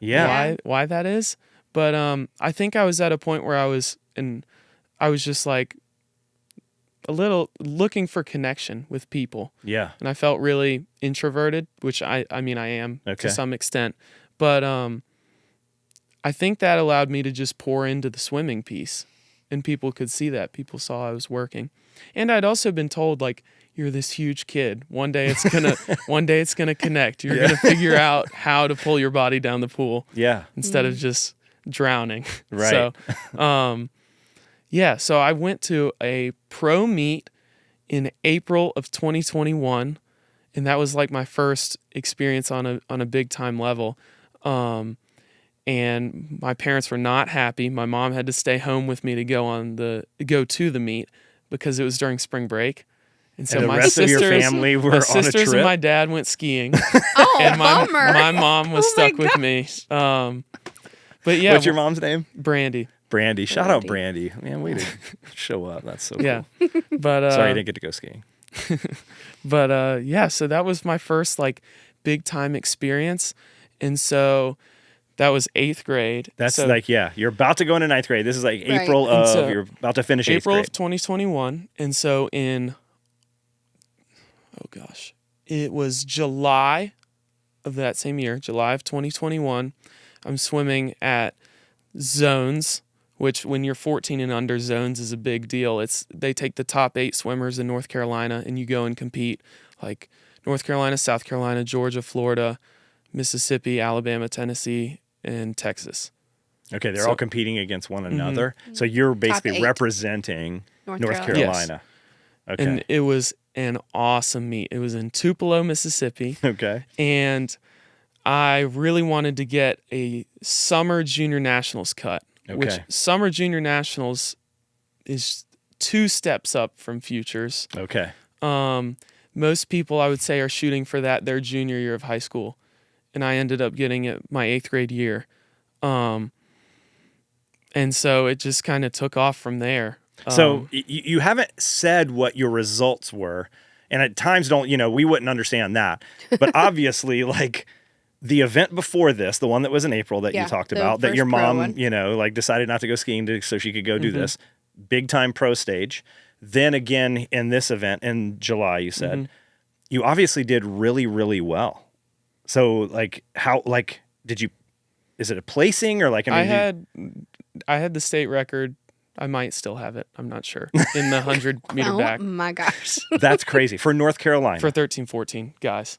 why that is. But I think I was at a point where I was just like a little looking for connection with people. Yeah. And I felt really introverted, which I mean I am to some extent. But I think that allowed me to just pour into the swimming piece, and people could see that. People saw I was working. And I'd also been told, like, you're this huge kid. One day it's gonna connect. You're gonna figure out how to pull your body down the pool. Yeah. Instead of just drowning. Right. So so I went to a pro meet in April of 2021, and that was like my first experience on a big time level. And my parents were not happy. My mom had to stay home with me to go to the meet because it was during spring break. And so And the my rest of sisters, your family were my on a sisters trip? and my dad went skiing. Oh, And bummer. my mom was Oh my stuck with me. But yeah, What's your mom's name? Brandy. Brandy. Shout out Brandy. Man, way to show up. That's so Yeah. cool. But Sorry you didn't get to go skiing. But yeah, so that was my first like big time experience. And so that was 8th grade. That's so, you're about to go into 9th grade. This is like Right. April And of, so you're about to finish 8th April grade. of 2021. And so it was July of that same year, July of 2021. I'm swimming at zones, which when you're 14 and under, zones is a big deal. They take the top 8 swimmers in North Carolina and you go and compete like North Carolina, South Carolina, Georgia, Florida, Mississippi, Alabama, Tennessee, and Texas. Okay, they're all competing against one another. So you're basically 8. representing North Carolina. Carolina. Okay. And it was an awesome meet. It was in Tupelo, Mississippi. Okay. And I really wanted to get a summer junior nationals cut, which Okay. summer junior nationals is 2 steps up from futures. Okay. Most people, I would say, are shooting for that their junior year of high school. And I ended up getting it my 8th grade year. And so it just kind of took off from there. So you haven't said what your results were, and at times we wouldn't understand that. But obviously, like the event before this, the one that was in April that you talked the about, that first your pro mom, one. like decided not to go skiing so she could go do this big time pro stage. Then again in this event in July, you said you obviously did really, really well. So like how is it a placing or like I had the state record. I might still have it. I'm not sure. In the 100-meter back. Oh my gosh. That's crazy for North Carolina. For 13-14 guys.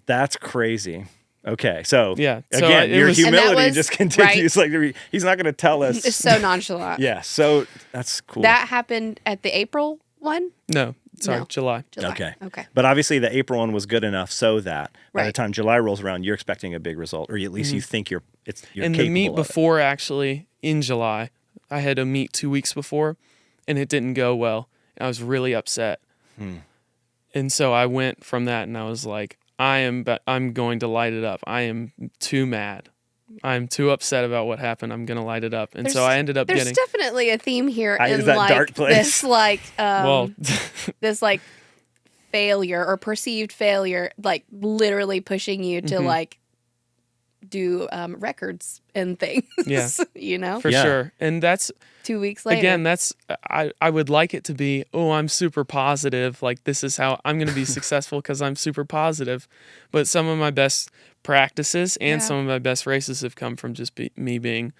That's crazy. Okay, so Yeah, so again, it your was- And that humility was- just continues. Like he's not going to tell us. It's so nonchalant. Yeah, so that's cool. That happened at the April one? No, sorry, No. July. Okay. Okay. But obviously the April one was good enough so that by the Right. time July rolls around, you're expecting a big result, or at least you think you're And the capable meet of it. before, actually, in July, I had a meet 2 weeks before, and it didn't go well. I was really upset. And so I went from that, and I was like, I'm going to light it up. I am too mad. I'm too upset about what happened. I'm going to light it up. And so I ended up there's getting... definitely a theme here in is that like dark place? this like well, this like failure or perceived failure, like literally pushing you to like do records and things. Yeah. You know? For sure. And that's 2 weeks later. again, that's I would like it to be, oh, I'm super positive. Like this is how I'm going to be successful because I'm super positive. But some of my best practices and some of my best races have come from just me being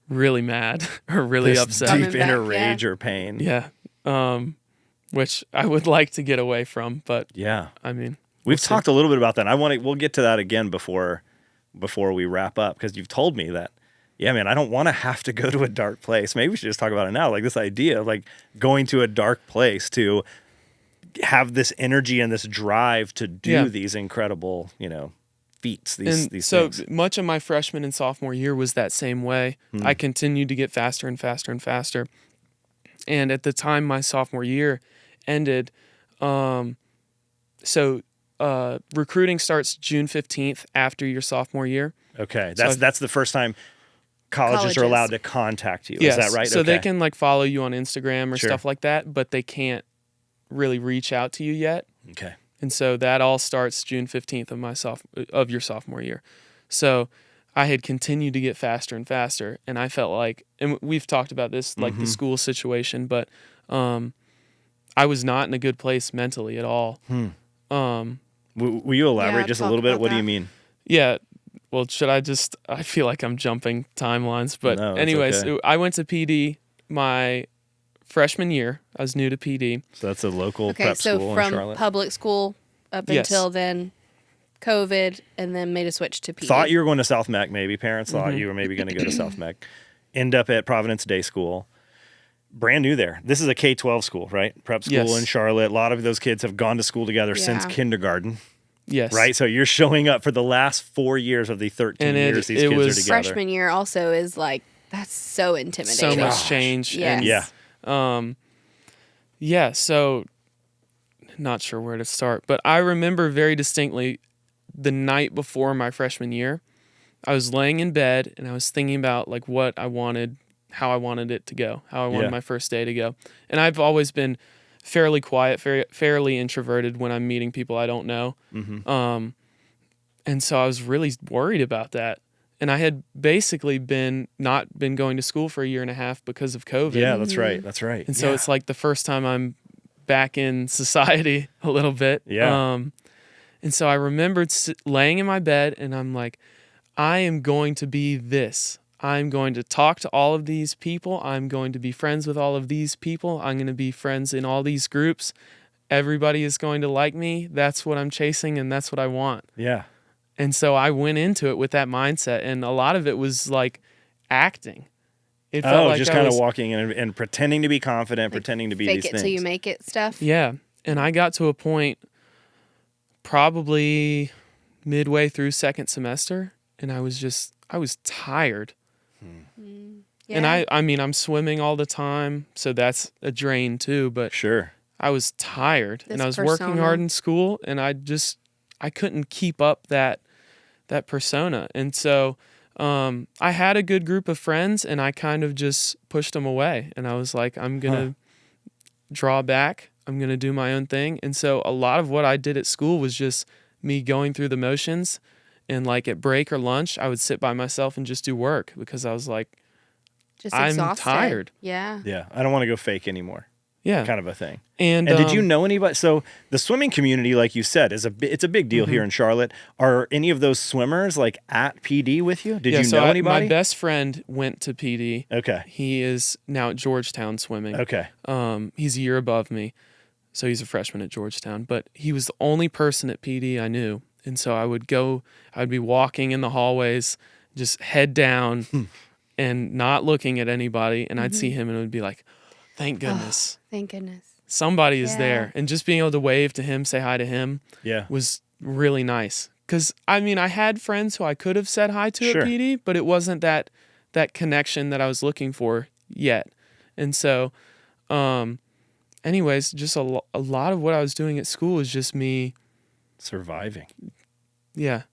really mad or really This upset. deep inner rage or pain. Yeah. Which I would like to get away from, but yeah, I mean, we've talked a little bit about that. We'll get to that again before we wrap up, because you've told me that, yeah, man, I don't want to have to go to a dark place. Maybe we should just talk about it now. Like this idea of like going to a dark place to have this energy and this drive to do these incredible, feats, these so things. much of my freshman and sophomore year was that same way. I continued to get faster and faster and faster. And at the time my sophomore year ended, recruiting starts June 15th after your sophomore year. Okay. That's the first time colleges are allowed to contact you. Yes. Is that right? So they can like follow you on Instagram or Sure. stuff like that, but they can't really reach out to you yet. Okay. And so that all starts June 15th of your sophomore year. So I had continued to get faster and faster, and I felt like, and we've talked about this, like the school situation, but I was not in a good place mentally at all. Will you elaborate just a little bit? What do you mean? Yeah. Well, I feel like I'm jumping timelines, but No, anyways, okay. I went to PD my freshman year. I was new to PD. So that's a local Okay, prep so school in from Charlotte. public school up until then, COVID, and then made a switch to PD. Thought you were going to South Meck, maybe. Parents thought you were maybe going to go to South Meck. End up at Providence Day School. Brand new there. This is a K-12 school, right? Prep school in Charlotte. A lot of those kids have gone to school together since kindergarten. Yes. Right? So you're showing up for the last 4 years of the 13 years these kids are together. Freshman year also is like, that's so intimidating. So much change. Yes. And, so not sure where to start, but I remember very distinctly the night before my freshman year, I was laying in bed and I was thinking about like what I wanted, how I wanted it to go, how I wanted my first day to go. And I've always been fairly quiet, fairly introverted when I'm meeting people I don't know. And so I was really worried about that. And I had basically not been going to school for a year and a half because of COVID. Yeah, that's right. That's right. And so it's like the first time I'm back in society a little bit. Yeah. And so I remembered laying in my bed and I'm like, I am going to be this. I'm going to talk to all of these people. I'm going to be friends with all of these people. I'm going to be friends in all these groups. Everybody is going to like me. That's what I'm chasing and that's what I want. Yeah. And so I went into it with that mindset, and a lot of it was like acting. It felt like just kind of walking in and pretending to be confident, pretending to be these things. Fake it till you make it stuff. Yeah. And I got to a point probably midway through second semester, and I was tired. Yeah. And I mean, I'm swimming all the time, so that's a drain too, but Sure. I was tired and I was working hard in school, and I couldn't keep up that persona. And so I had a good group of friends, and I kind of just pushed them away. And I was like, I'm going to draw back. I'm going to do my own thing. And so a lot of what I did at school was just me going through the motions. And like at break or lunch, I would sit by myself and just do work because I was like, Just I'm exhausted. tired. Yeah. Yeah. I don't want to go fake anymore. Yeah. Kind of a thing. And did you know anybody? So the swimming community, like you said, it's a big deal here in Charlotte. Are any of those swimmers like at PD with you? Did you know anybody? My best friend went to PD. Okay. He is now at Georgetown swimming. Okay. He's a year above me, so he's a freshman at Georgetown. But he was the only person at PD I knew, and so I'd be walking in the hallways, just head down, and not looking at anybody, and I'd see him, and it would be like, thank goodness. Thank goodness. Somebody is there. And just being able to wave to him, say hi to him was really nice. Because, I mean, I had friends who I could have said hi to at PD, but it wasn't that connection that I was looking for yet. And so, anyways, just a lot of what I was doing at school was just me Surviving. Yeah.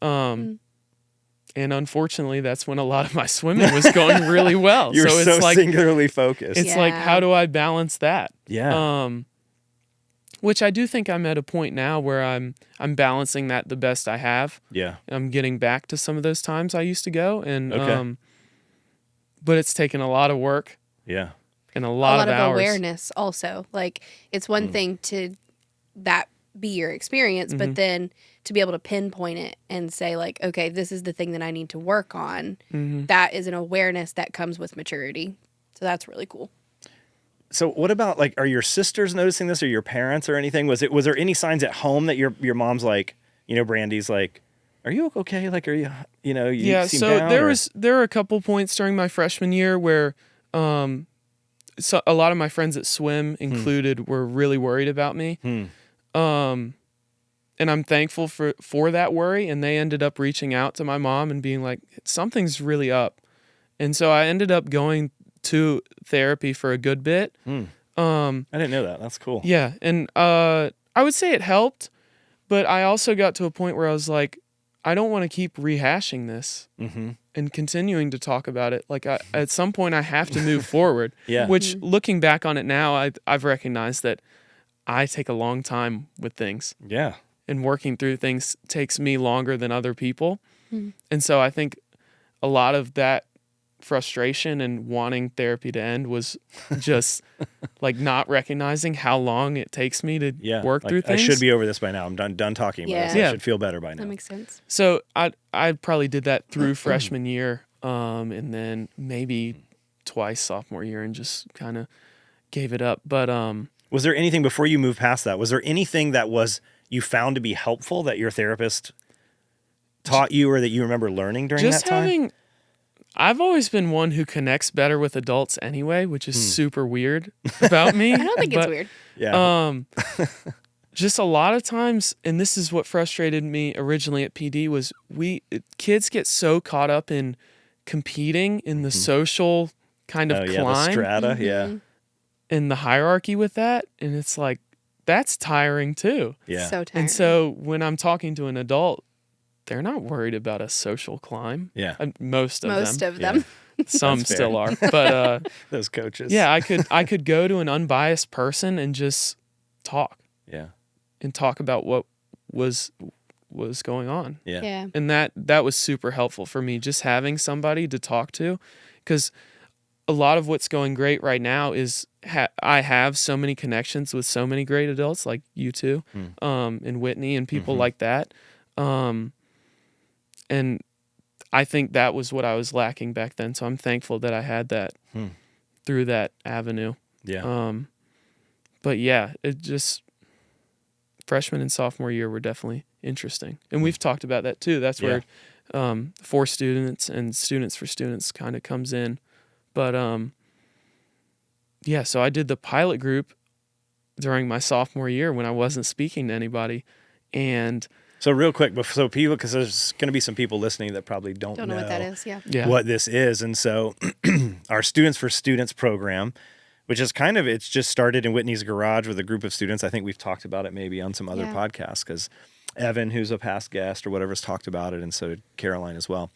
And unfortunately, that's when a lot of my swimming was going really well. You're so it's like singularly focused. It's like, how do I balance that? Yeah. Which I do think I'm at a point now where I'm balancing that the best I have. Yeah. I'm getting back to some of those times I used to go, and Okay. but it's taken a lot of work. Yeah. And a lot of hours. Awareness also. Like, it's one thing to that be your experience, but then to be able to pinpoint it and say, like, okay, this is the thing that I need to work on. That is an awareness that comes with maturity. So that's really cool. So what about, like, are your sisters noticing this, or your parents or anything? Was there any signs at home that your mom's like, Brandy's like, are you okay? Like, are you, you seem down, there were a couple points during my freshman year where so a lot of my friends at swim included were really worried about me. And I'm thankful for that worry, and they ended up reaching out to my mom and being like, something's really up. And so I ended up going to therapy for a good bit. I didn't know that. That's cool. Yeah, and I would say it helped, but I also got to a point where I was like, I don't want to keep rehashing this and continuing to talk about it. Like, at some point I have to move forward. Yeah. Which, looking back on it now, I've recognized that I take a long time with things. Yeah. And working through things takes me longer than other people. And so I think a lot of that frustration and wanting therapy to end was just like not recognizing how long it takes me to work through things. I should be over this by now. I'm done talking about this. I should feel better by now. That makes sense. So I probably did that through freshman year, and then maybe twice sophomore year, and just kind of gave it up. But was there anything before you moved past that? Was there anything that you found to be helpful that your therapist taught you, or that you remember learning during that time? I've always been one who connects better with adults anyway, which is super weird about me. I don't think it's weird. Yeah. Just a lot of times, and this is what frustrated me originally at PD, was kids get so caught up in competing in the social kind of climb. The strata, and the hierarchy with that, and it's like, that's tiring too. Yeah. So tiring. And so when I'm talking to an adult, they're not worried about a social climb. Yeah. Most of them. Some still are. But those coaches. Yeah, I could go to an unbiased person and just talk. Yeah. And talk about what was going on. Yeah. And that was super helpful for me, just having somebody to talk to, because a lot of what's going great right now is I have so many connections with so many great adults like you two, and Whitney and people like that. And I think that was what I was lacking back then. So I'm thankful that I had that through that avenue. Yeah. But yeah, it just, freshman and sophomore year were definitely interesting. And we've talked about that too. That's where for students and students for students kind of comes in. But so I did the pilot group during my sophomore year when I wasn't speaking to anybody. And so real quick, so people, because there's going to be some people listening that probably don't know what that is. What this is. And so our Students for Students program, which is it's just started in Whitney's garage with a group of students. I think we've talked about it maybe on some other podcasts, because Evan, who's a past guest or whatever, has talked about it, and so did Caroline as well.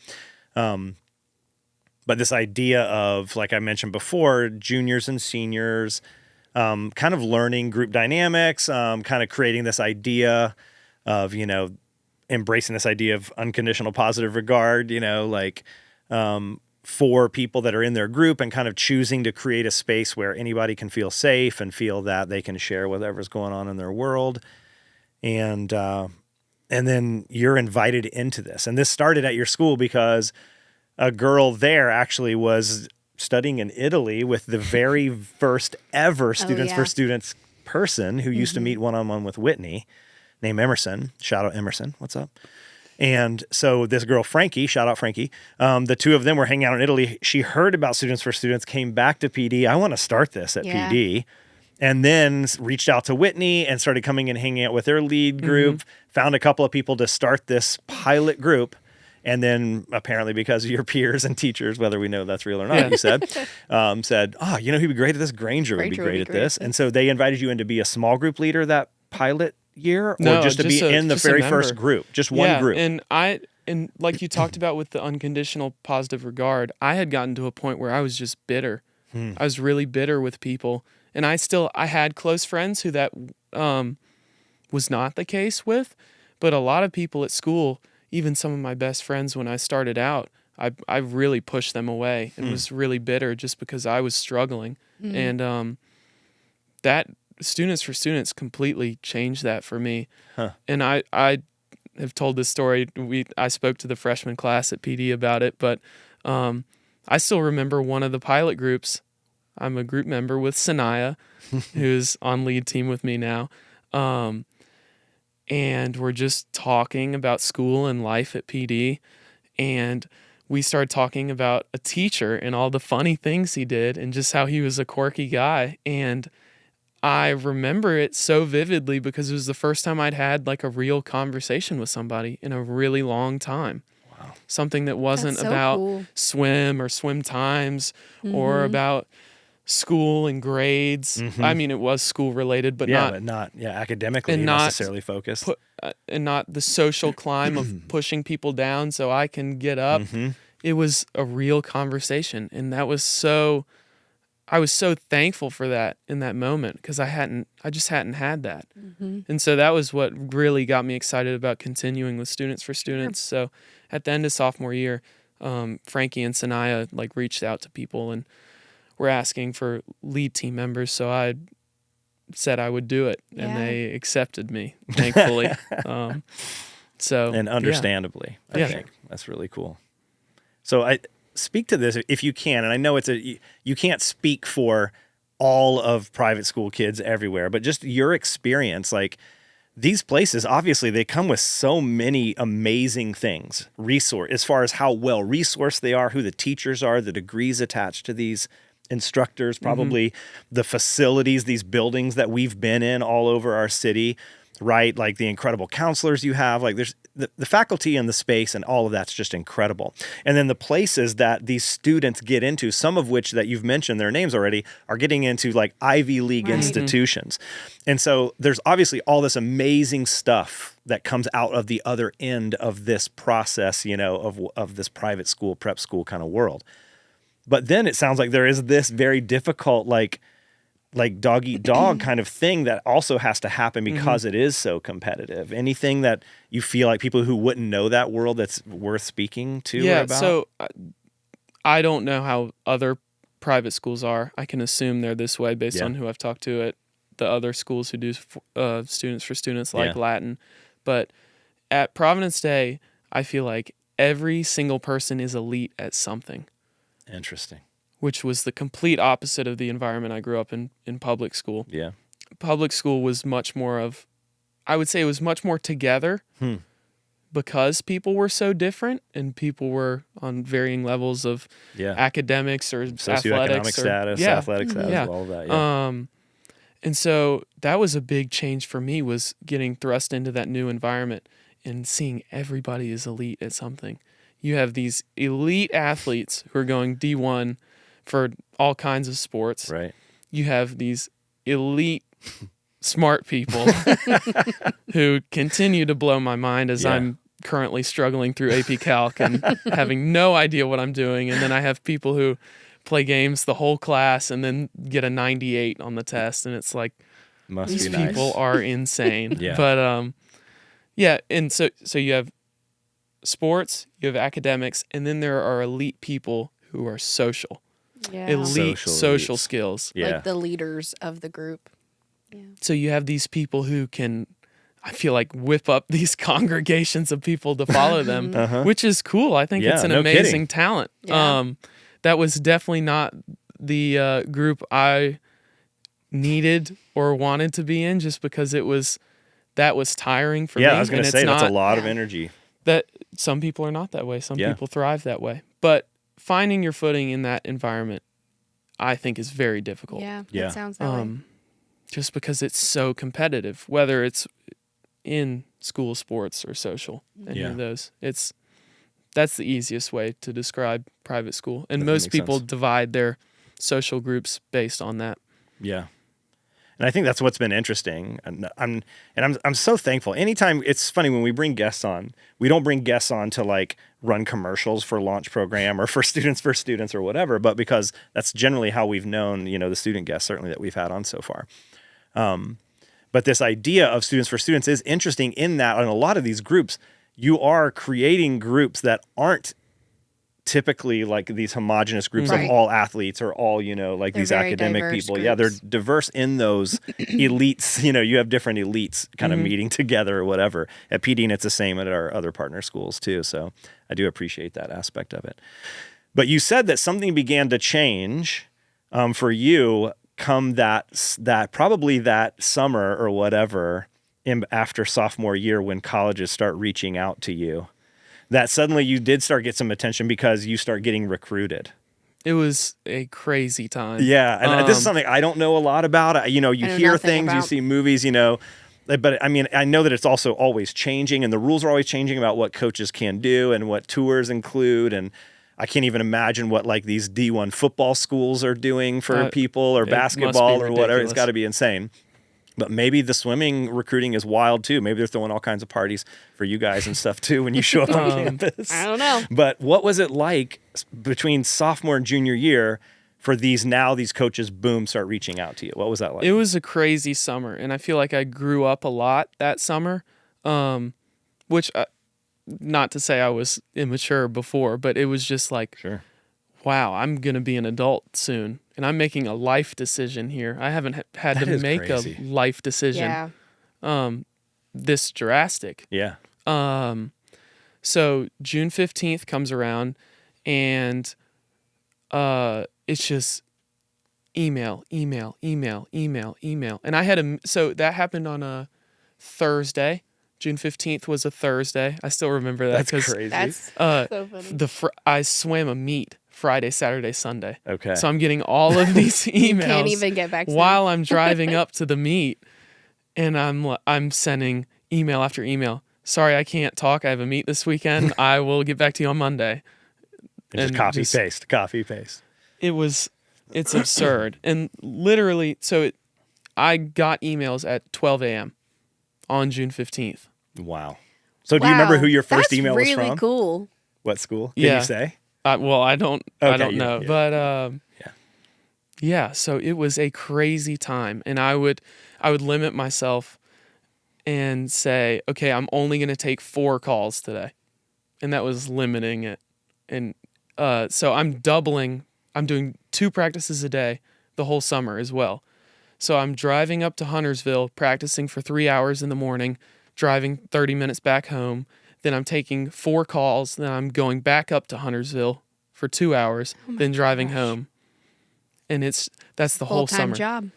But this idea of, like I mentioned before, juniors and seniors, kind of learning group dynamics, kind of creating this idea of, embracing this idea of unconditional positive regard, for people that are in their group, and kind of choosing to create a space where anybody can feel safe and feel that they can share whatever's going on in their world. And then you're invited into this. And this started at your school because a girl there actually was studying in Italy with the very first ever Students for Students person who used to meet one-on-one with Whitney, named Emerson. Shout out Emerson. What's up? And so this girl, Frankie, shout out Frankie, the two of them were hanging out in Italy. She heard about Students for Students, came back to PD. I want to start this at PD. And then reached out to Whitney and started coming and hanging out with their lead group, found a couple of people to start this pilot group. And then apparently, because of your peers and teachers, whether we know that's real or not, you said, he'd be great at this. Granger would be great at this. And so they invited you in to be a small group leader that pilot year, or No, just to be in the just a very member. first group, just one group? And like you talked about with the unconditional positive regard, I had gotten to a point where I was just bitter. I was really bitter with people, and I had close friends who that was not the case with, but a lot of people at school, even some of my best friends when I started out, I really pushed them away and was really bitter just because I was struggling. And that Students for Students completely changed that for me. And I have told this story. I spoke to the freshman class at PD about it, but I still remember one of the pilot groups. I'm a group member with Sanaya, who's on lead team with me now. And we're just talking about school and life at PD. And we started talking about a teacher and all the funny things he did and just how he was a quirky guy. And I remember it so vividly because it was the first time I'd had like a real conversation with somebody in a really long time. Wow. Something that wasn't about swim or swim times or about school and grades. I mean, it was school related, but not academically necessarily focused. And not the social climb of pushing people down so I can get up. It was a real conversation. And I was so thankful for that in that moment because I just hadn't had that. And so that was what really got me excited about continuing with Students for Students. So at the end of sophomore year, Frankie and Sanaya like reached out to people and were asking for lead team members. So I said I would do it, and they accepted me, thankfully. And understandably, I think that's really cool. So I speak to this if you can, and I know you can't speak for all of private school kids everywhere, but just your experience, like these places, obviously they come with so many amazing things, as far as how well resourced they are, who the teachers are, the degrees attached to these instructors, probably the facilities, these buildings that we've been in all over our city, right? Like the incredible counselors you have, like there's the faculty and the space and all of that's just incredible. And then the places that these students get into, some of which that you've mentioned their names already, are getting into like Ivy League institutions. And so there's obviously all this amazing stuff that comes out of the other end of this process, of this private school, prep school kind of world. But then it sounds like there is this very difficult, like dog eat dog kind of thing that also has to happen because it is so competitive. Anything that you feel like people who wouldn't know that world that's worth speaking to or about? So I don't know how other private schools are. I can assume they're this way based on who I've talked to at the other schools who do Students for Students like Latin. But at Providence Day, I feel like every single person is elite at something. Interesting. Which was the complete opposite of the environment I grew up in public school. Yeah. Public school was much more I would say it was much more together because people were so different and people were on varying levels of academics or socioeconomic status, athletic status, all of that. Yeah. And so that was a big change for me, was getting thrust into that new environment and seeing everybody is elite at something. You have these elite athletes who are going D1 for all kinds of sports. Right. You have these elite smart people who continue to blow my mind as I'm currently struggling through AP Calc and having no idea what I'm doing. And then I have people who play games the whole class and then get a 98 on the test. And it's like, these people are insane. But and so you have sports, you have academics, and then there are elite people who are social. Elite social skills. Like the leaders of the group. Yeah. So you have these people who can, I feel like, whip up these congregations of people to follow them, which is cool. I think it's an amazing talent. Yeah. That was definitely not the group I needed or wanted to be in, just because that was tiring for me. Yeah, I was going to say, that's a lot of energy. That some people are not that way. Some people thrive that way. But finding your footing in that environment, I think, is very difficult. Yeah, that sounds that way. Just because it's so competitive, whether it's in school sports or social, any of those. That's the easiest way to describe private school. And most people divide their social groups based on that. Yeah. And I think that's what's been interesting. And I'm so thankful. Anytime, it's funny when we bring guests on, we don't bring guests on to like run commercials for Launch Program or for students or whatever, but because that's generally how we've known, the student guests certainly that we've had on so far. But this idea of students for students is interesting in that in a lot of these groups, you are creating groups that aren't typically like these homogenous groups of all athletes or all, like They're these very academic diverse people. groups. Yeah, they're diverse in those elites. You have different elites kind of meeting together or whatever. At PD, and it's the same at our other partner schools too. So I do appreciate that aspect of it. But you said that something began to change for you come that probably that summer or whatever after sophomore year when colleges start reaching out to you. That suddenly you did start get some attention because you start getting recruited. It was a crazy time. Yeah, and this is something I don't know a lot about. You hear things, you see movies, but I mean, I know that it's also always changing, and the rules are always changing about what coaches can do and what tours include, and I can't even imagine what like these D1 football schools are doing for people or basketball or whatever. It's got to be insane. But maybe the swimming recruiting is wild too. Maybe they're throwing all kinds of parties for you guys and stuff too when you show up on campus. I don't know. But what was it like between sophomore and junior year for these coaches, start reaching out to you? What was that like? It was a crazy summer, and I feel like I grew up a lot that summer, which, not to say I was immature before, but it was just like, sure. Wow, I'm going to be an adult soon, and I'm making a life decision here. I haven't had to make crazy. A life decision this drastic. Yeah. So June 15th comes around, and it's just email. And I had so that happened on a Thursday. June 15th was a Thursday. I still remember that. That's crazy. That's so funny. I swam a meet Friday, Saturday, Sunday. Okay. So I'm getting all of these emails Can't even get back to while I'm driving up to the meet, and I'm sending email after email. Sorry, I can't talk. I have a meet this weekend. I will get back to you on Monday. And just copy paste. It's absurd. And literally, I got emails at 12 a.m. on June 15th. Wow. So do you remember who your first email was from? That's really cool. What school? Can you say? Well, I don't know. Yeah. But yeah, so it was a crazy time. And I would limit myself and say, okay, I'm only going to take 4 calls today. And that was limiting it. And so I'm doing 2 practices a day the whole summer as well. So I'm driving up to Huntersville, practicing for 3 hours in the morning, driving 30 minutes back home. Then I'm taking 4 calls. Then I'm going back up to Huntersville for 2 hours, then driving home. And that's the whole summer. Full-time job.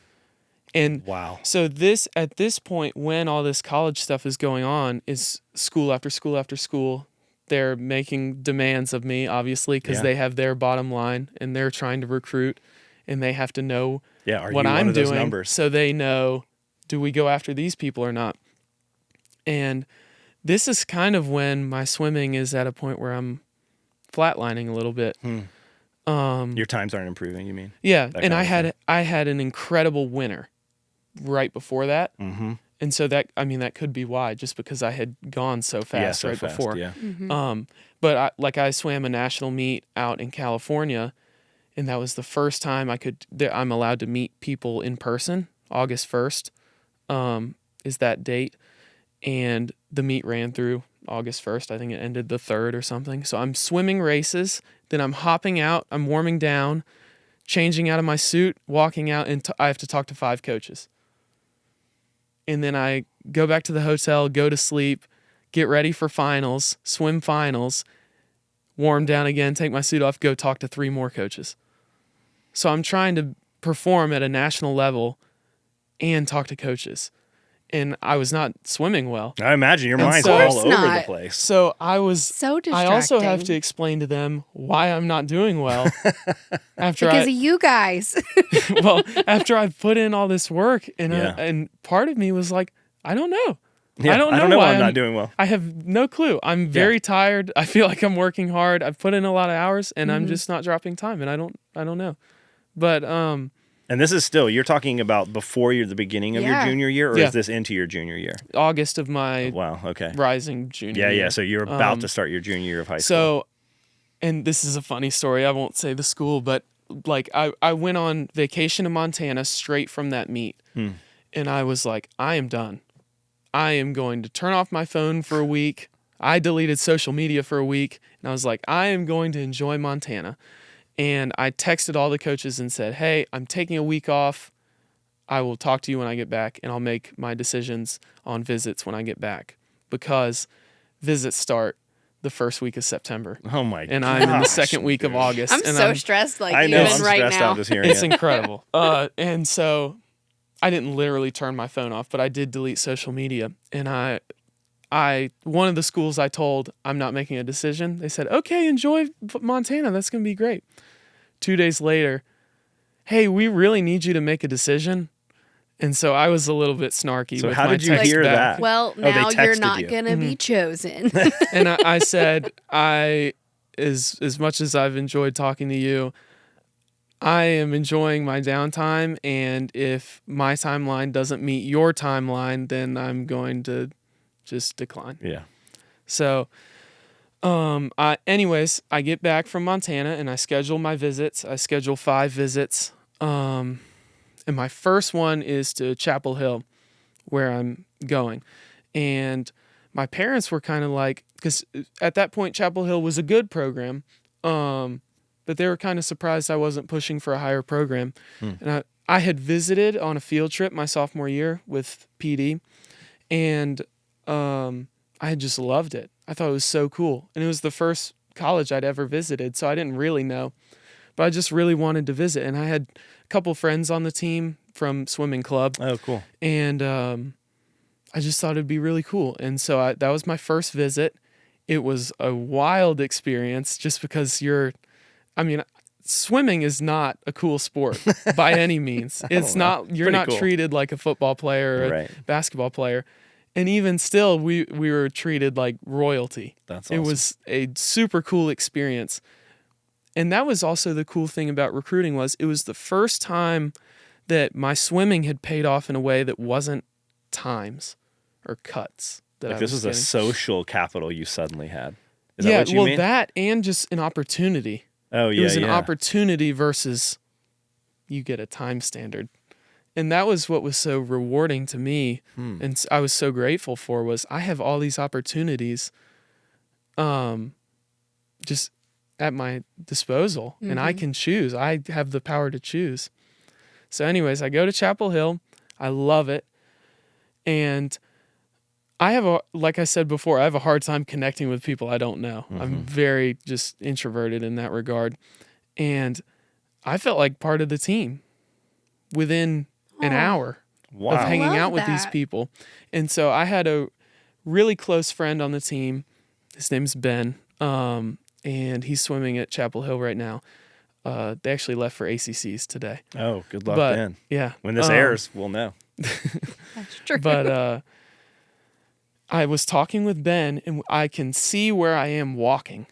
And wow. So at this point, when all this college stuff is going on, is school after school after school. They're making demands of me, obviously, because they have their bottom line and they're trying to recruit, and they have to know what I'm doing, numbers? So they know, do we go after these people or not? And this is kind of when my swimming is at a point where I'm flatlining a little bit. Your times aren't improving, you mean? Yeah, and I had an incredible winter right before that. Mm-hmm. And so that could be why, just because I had gone so fast before. Yeah. Mm-hmm. But I swam a national meet out in California, and that was the first time I'm allowed to meet people in person. August 1st is that date. And the meet ran through August 1st. I think it ended the 3rd or something. So I'm swimming races, then I'm hopping out, I'm warming down, changing out of my suit, walking out, and I have to talk to 5 coaches. And then I go back to the hotel, go to sleep, get ready for finals, swim finals, warm down again, take my suit off, go talk to 3 more coaches. So I'm trying to perform at a national level and talk to coaches. And I was not swimming well. I imagine your mind's all over the place. So I was so distracting. I also have to explain to them why I'm not doing well. Because of you guys. Well, after I put in all this work, and part of me was like, I don't know. Yeah, I don't know why I'm not doing well. I have no clue. I'm very tired. I feel like I'm working hard. I've put in a lot of hours, and I'm just not dropping time, and I don't know. But and And this is still, you're talking about before the beginning of your junior year, or Yeah. is this into your junior year? August of my Wow, okay. rising junior year. Yeah. So you're about to start your junior year of high school. So, and this is a funny story. I won't say the school, but like I went on vacation to Montana straight from that meet. And I was like, I am done. I am going to turn off my phone for a week. I deleted social media for a week. And I was like, I am going to enjoy Montana. And I texted all the coaches and said, hey, I'm taking a week off. I will talk to you when I get back, and I'll make my decisions on visits when I get back, because visits start the first week of September. Oh my god! And I'm in the second week of August. I'm and so stressed, like I know, even I'm right stressed now. out just hearing It's it. incredible. And so I didn't literally turn my phone off, but I did delete social media. And one of the schools I told I'm not making a decision, they said, okay, enjoy Montana. That's going to be great. 2 days later, hey, we really need you to make a decision. And so I was a little bit snarky. So with how my did you text hear back. that? Well, they now you're texted not you. going to be chosen. And I said, as much as I've enjoyed talking to you, I am enjoying my downtime. And if my timeline doesn't meet your timeline, then I'm going to just decline. Yeah. So, anyways, I get back from Montana and I schedule my visits. I schedule 5 visits. And my first one is to Chapel Hill, where I'm going. And my parents were kind of like, because at that point, Chapel Hill was a good program, but they were kind of surprised I wasn't pushing for a higher program. And I had visited on a field trip my sophomore year with PD, and I had just loved it. I thought it was so cool. And it was the first college I'd ever visited, so I didn't really know. But I just really wanted to visit. And I had a couple friends on the team from swimming club. Oh, cool. And I just thought it'd be really cool. And so that was my first visit. It was a wild experience just because swimming is not a cool sport by any means. It's not, you're Pretty not cool. treated like a football player or Right. a basketball player. And even still, we were treated like royalty. That's awesome. It was a super cool experience. And that was also the cool thing about recruiting, was it was the first time that my swimming had paid off in a way that wasn't times or cuts. That Like this was a getting. social capital you suddenly had. Is that what you mean? That and just an opportunity. Oh, yeah, It was an opportunity versus you get a time standard. And that was what was so rewarding to me, and I was so grateful for, was I have all these opportunities just at my disposal, and I can choose. I have the power to choose. So anyways, I go to Chapel Hill. I love it. And like I said before, I have a hard time connecting with people I don't know. I'm very just introverted in that regard. And I felt like part of the team within an hour Wow. of hanging Love out with these that. people. And so I had a really close friend on the team. His name's Ben. And he's swimming at Chapel Hill right now. They actually left for ACCs today. Oh, good luck, But Ben. yeah, When this airs, we'll know. That's true. but I was talking with Ben, and I can see where I am walking,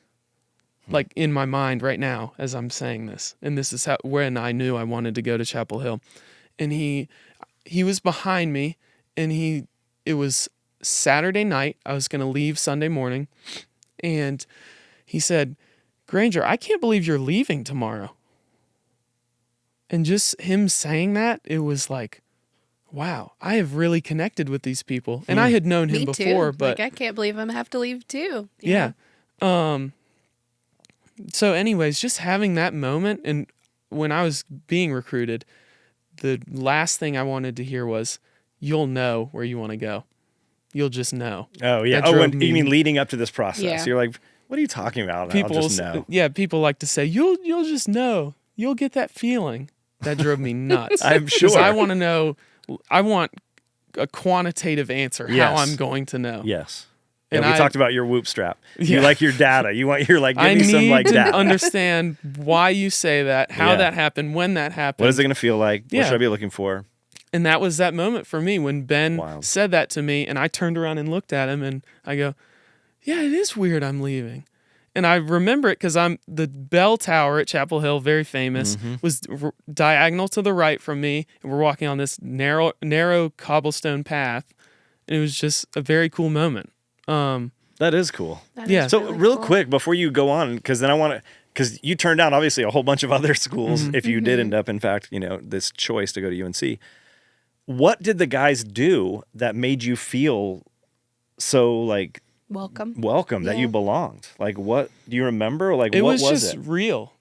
like in my mind right now as I'm saying this. And this is when I knew I wanted to go to Chapel Hill. And he was behind me, and it was Saturday night. I was going to leave Sunday morning, and he said, Granger, I can't believe you're leaving tomorrow. And just him saying that, it was like, wow, I have really connected with these people. And I had known him Me before, too. but Like, I can't believe I'm gonna have to leave too. yeah. So anyways, just having that moment, and when I was being recruited, the last thing I wanted to hear was, you'll know where you want to go. You'll just know. Oh, yeah. That Oh, drove you me- mean leading up to this process? Yeah. You're like, what are you talking about? I'll just know. People like to say, you'll just know. You'll get that feeling. That drove me nuts. I'm 'Cause sure. I want to know. I want a quantitative answer how Yes. I'm going to know. Yes. And And we I- talked about your whoop strap. You Yeah. like your data. You want your give I me some need to data. understand why you say that, how Yeah. that happened, when that happened. What is it going to feel like? What Yeah. should I be looking for? And that was that moment for me when Ben Wild. said that to me, and I turned around and looked at him, and I go, yeah, it is weird I'm leaving. And I remember it because the bell tower at Chapel Hill, very famous, was diagonal to the right from me. And we're walking on this narrow cobblestone path. And it was just a very cool moment. That is cool. That is So really real cool. quick before you go on, because then I want to, because you turned down obviously a whole bunch of other schools if you did end up, in fact, this choice to go to UNC. What did the guys do that made you feel so like welcome that you belonged? Like, what do you remember? Like, it what was was just it? real,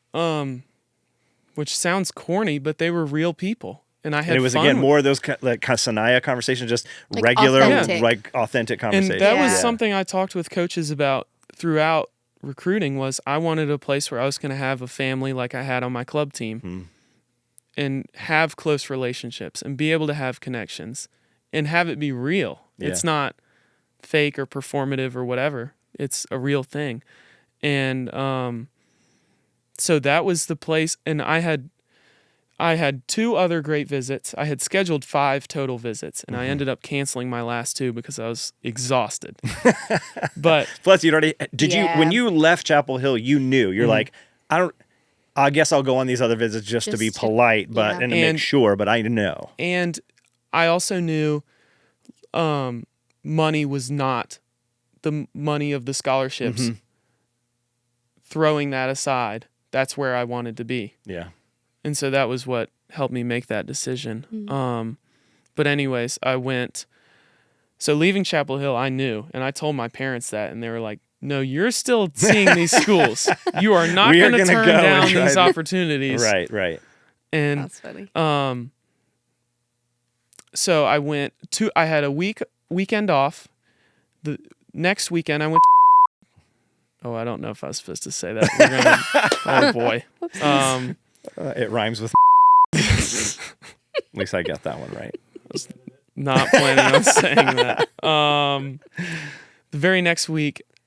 which sounds corny, but they were real people. And I had And it was fun again with more of those like Sanaya conversations, just Like regular, authentic. like authentic conversations. And that was Yeah. something I talked with coaches about throughout recruiting. Was I wanted a place where I was going to have a family like I had on my club team, and have close relationships and be able to have connections and have it be real. Yeah. It's not fake or performative or whatever. It's a real thing. And so that was the place. And I had 2 other great visits. I had scheduled 5 total visits, and I ended up canceling my last 2 because I was exhausted. But Plus, you'd already did you Yeah. when you left Chapel Hill, you knew you're like, I guess I'll go on these other visits just to be Just to- polite, but yeah. and to make And- sure. But I know. and I also knew money was not the money of the scholarships. Throwing that aside, that's where I wanted to be. Yeah. And so that was what helped me make that decision. But anyways, I went. So leaving Chapel Hill, I knew, and I told my parents that, and they were like, "No, you're still seeing these schools. You are not We are going to gonna turn go down and try these to-" opportunities." Right. And That's funny. so I went to. I had a weekend off. The next weekend, I went. Oh, I don't know if I was supposed to say that. We're gonna, oh boy. It rhymes with. At least I got that one right. Not planning on saying that. The very next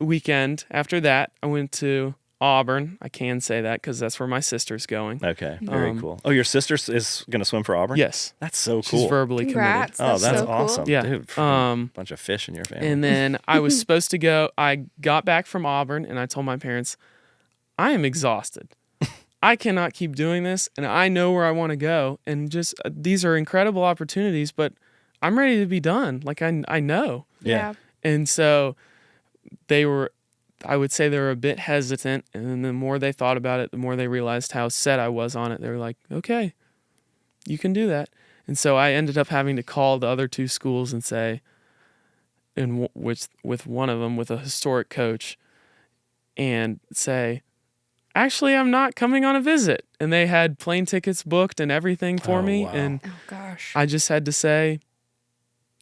weekend after that, I went to Auburn. I can say that because that's where my sister's going. Okay, very cool. Oh, your sister is going to swim for Auburn? Yes, That's so she's cool. verbally Congrats. committed. Oh, that's so cool. awesome. Yeah. Dude, freaking bunch of fish in your family. And then I was supposed to go. I got back from Auburn, and I told my parents, I am exhausted. I cannot keep doing this, and I know where I want to go. And just these are incredible opportunities, but I'm ready to be done. Like I know. Yeah. And so I would say they were a bit hesitant. And then the more they thought about it, the more they realized how set I was on it. They were like, okay, you can do that. And so I ended up having to call the other 2 schools and say, and with one of them, with a historic coach, and say, actually, I'm not coming on a visit. And they had plane tickets booked and everything for me. Wow. And Oh gosh. I just had to say,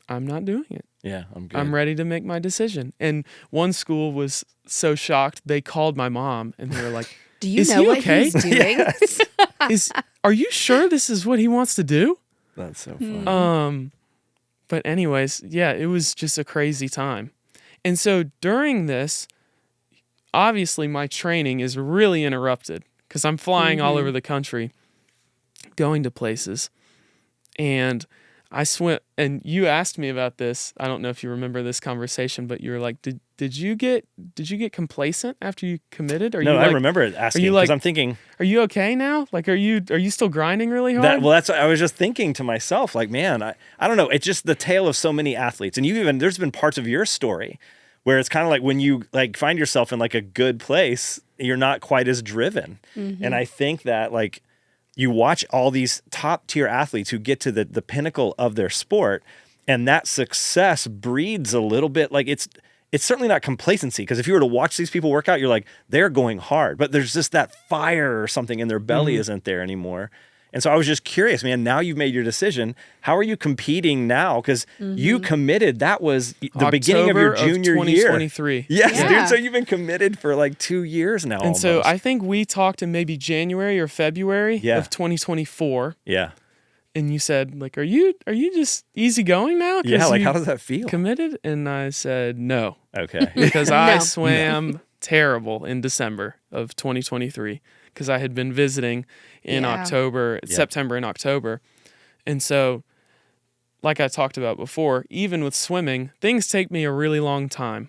I'm not doing it. Yeah, I'm good. I'm ready to make my decision. And one school was so shocked, they called my mom and they were like, Do you is know he what okay? he's doing? Are you sure this is what he wants to do? That's so fun. But anyways, yeah, it was just a crazy time. And so during this, obviously my training is really interrupted because I'm flying all over the country, going to places. And I swim, and you asked me about this. I don't know if you remember this conversation, but you were like, "Did you get complacent after you committed?" No, I remember asking because I'm thinking, "Are you okay now? Like, are you still grinding really hard?" that's what I was just thinking to myself. Like, man, I don't know. It's just the tale of so many athletes, and there's been parts of your story where it's kind of like when you like find yourself in like a good place, you're not quite as driven, and I think that like. You watch all these top tier athletes who get to the pinnacle of their sport, and that success breeds a little bit like it's certainly not complacency, because if you were to watch these people work out, you're like, they're going hard, but there's just that fire or something in their belly isn't there anymore. And so I was just curious, man, now you've made your decision. How are you competing now? Because you committed, that was the beginning of your junior year. 2023. Yes, Yeah. dude. So you've been committed for like 2 years now. And so almost. I think we talked in maybe January or February of 2024. Yeah. And you said, like, are you just easygoing now? 'Cause Yeah, like you how does that feel? committed? And I said no. Okay. Because I No. swam terrible in December of 2023 because I had been visiting in Yeah. September and October. And so, like I talked about before, even with swimming, things take me a really long time.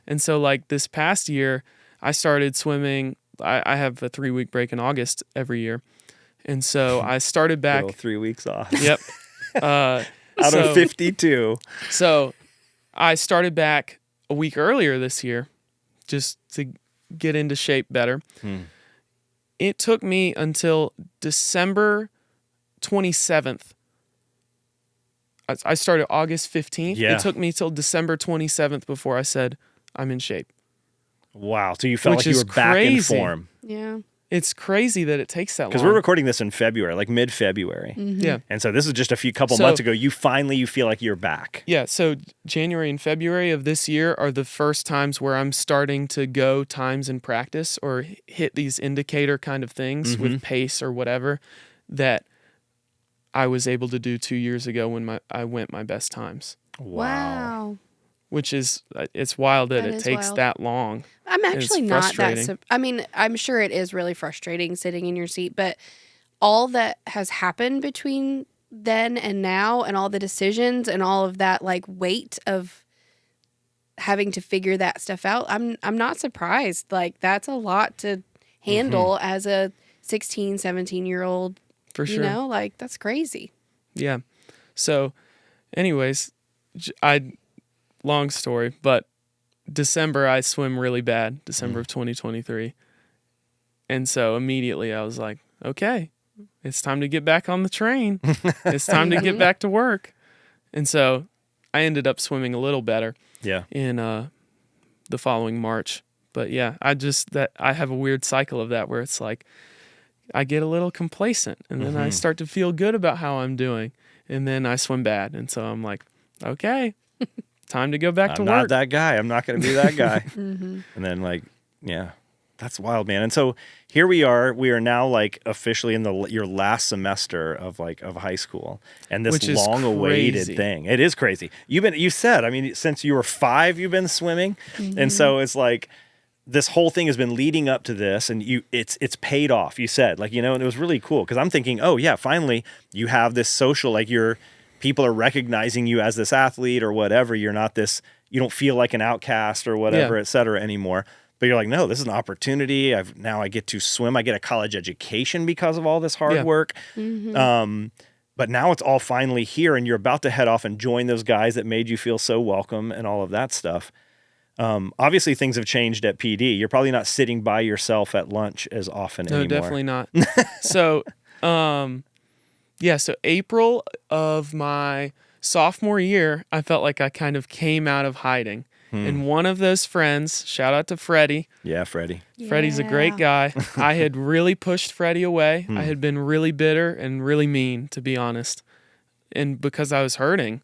And so like this past year, I started swimming. I have a 3-week break in August every year. And so I started back. 3 weeks off. Yep. Out of 52. So I started back a week earlier this year just to get into shape better. It took me until December 27th. I started August 15th. Yeah. It took me till December 27th before I said, I'm in shape. Wow. So you felt Which like you were is back in crazy. form. Yeah. It's crazy that it takes that long. Because we're recording this in February, like mid-February. Yeah. And so this is just a couple months ago. You feel like you're back. Yeah. So January and February of this year are the first times where I'm starting to go times in practice or hit these indicator kind of things with pace or whatever that I was able to do 2 years ago when I went my best times. Wow. Which is, it's wild that it takes wild. that long. I'm actually It's not that. frustrating. I mean, I'm sure it is really frustrating sitting in your seat, but all that has happened between then and now, and all the decisions and all of that like weight of having to figure that stuff out, I'm not surprised. Like that's a lot to handle as a 16, 17-year-old. For sure. You know, like that's crazy. Yeah. So, anyways, long story, but December I swim really bad, December of 2023. And so immediately I was like, okay, it's time to get back on the train. It's time to get back to work. And so I ended up swimming a little better in the following March. But yeah, I have a weird cycle of that where it's like I get a little complacent and then I start to feel good about how I'm doing. And then I swim bad. And so I'm like, okay, time to go back to work. I'm not that guy. I'm not going to be that guy. And then that's wild, man. And so here we are. We are now like officially in your last semester of high school, and this long-awaited thing. It is crazy. You said, I mean, since you were 5, you've been swimming, and so it's like this whole thing has been leading up to this, and it's paid off. You said, and it was really cool because I'm thinking, oh yeah, finally you have this social, people are recognizing you as this athlete or whatever. You're not this, you don't feel like an outcast or whatever, et cetera anymore. But you're like, no, this is an opportunity. Now I get to swim. I get a college education because of all this hard work. But now it's all finally here, and you're about to head off and join those guys that made you feel so welcome and all of that stuff. Obviously, things have changed at PD. You're probably not sitting by yourself at lunch as often anymore. No, definitely not. So, so April of my sophomore year, I felt like I kind of came out of hiding. And one of those friends, shout out to Freddie. Yeah, Freddie. Freddie's a great guy. I had really pushed Freddie away. I had been really bitter and really mean, to be honest. And because I was hurting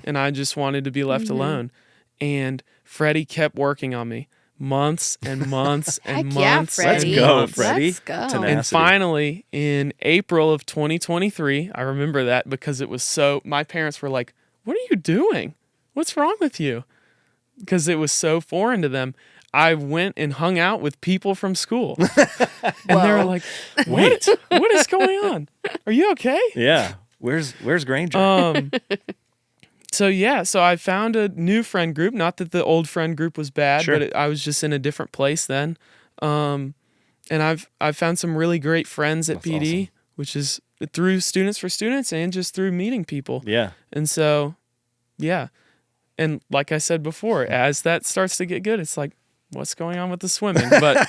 and I just wanted to be left alone. And Freddie kept working on me months and months and months. Freddie. Let's go, Freddie. Let's go. Tenacity. And finally, in April of 2023, I remember that because it was my parents were like, what are you doing? What's wrong with you? Because it was so foreign to them. I went and hung out with people from school. And they were like, what is going on? Are you okay? Yeah. Where's Granger? So I found a new friend group. Not that the old friend group was bad, but I was just in a different place then. And I've found some really great friends at PD, awesome. Which is through Students for Students and just through meeting people. Yeah. And so, yeah. And like I said before, as that starts to get good, it's like, what's going on with the swimming? But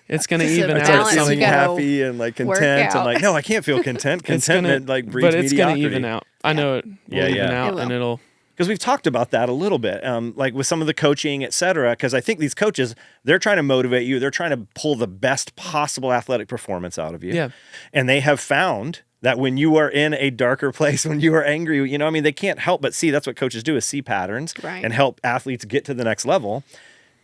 it's going to even out. Start feeling happy and content and no, I can't feel content. Contentment breeds mediocrity. But it's going to even out. I know it will even out, and it'll. Because we've talked about that a little bit, with some of the coaching, et cetera, because I think these coaches, they're trying to motivate you. They're trying to pull the best possible athletic performance out of you. Yeah. And they have found that when you are in a darker place, when you are angry, they can't help but see. That's what coaches do, is see patterns and help athletes get to the next level.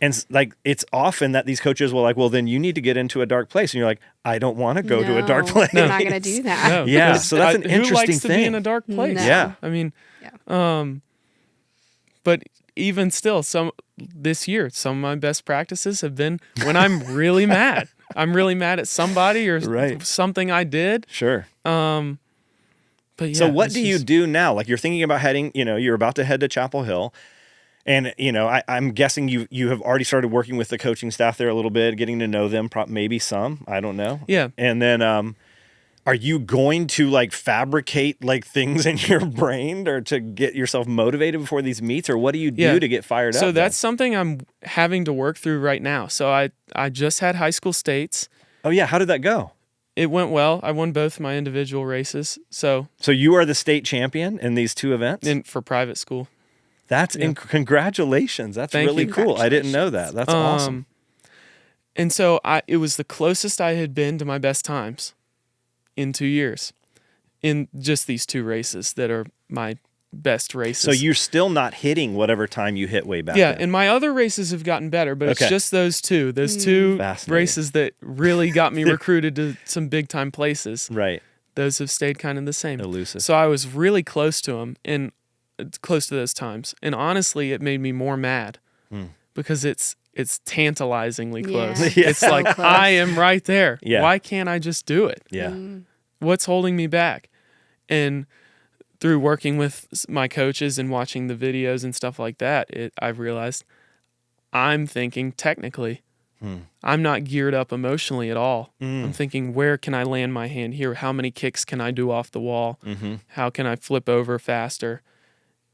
And it's often that these coaches will well, then you need to get into a dark place. And you're like, I don't want to go to a dark place. You're not going to do that. No, yeah. So that's an interesting who likes thing. To be in a dark place? No. Yeah. I mean, but even still, this year, some of my best practices have been when I'm really mad. I'm really mad at somebody or something I did. Sure. But yeah. So what do you do now? You're thinking about heading, you're about to head to Chapel Hill. And, I'm guessing you have already started working with the coaching staff there a little bit, getting to know them, maybe some, I don't know. Yeah. And then are you going to like fabricate like things in your brain or to get yourself motivated before these meets, or what do you do to get fired up? So that's something I'm having to work through right now. So I just had high school states. Oh yeah, how did that go? It went well. I won both my individual races. So you are the state champion in these two events? For private school. That's congratulations. That's Thank really you. cool. I didn't know that. That's awesome. And so it was the closest I had been to my best times in 2 years in just these two races that are my best races. So you're still not hitting whatever time you hit way back then. And my other races have gotten better, but it's just those two. Those two races that really got me recruited to some big time places. Right. Those have stayed kind of the same. Elusive. So I was really close to them and close to those times. And honestly, it made me more mad because it's tantalizingly close. Yeah. It's like, close. I am right there. Yeah. Why can't I just do it? Yeah. What's holding me back? And through working with my coaches and watching the videos and stuff like that, I've realized I'm thinking technically. I'm not geared up emotionally at all. I'm thinking, where can I land my hand here? How many kicks can I do off the wall? How can I flip over faster?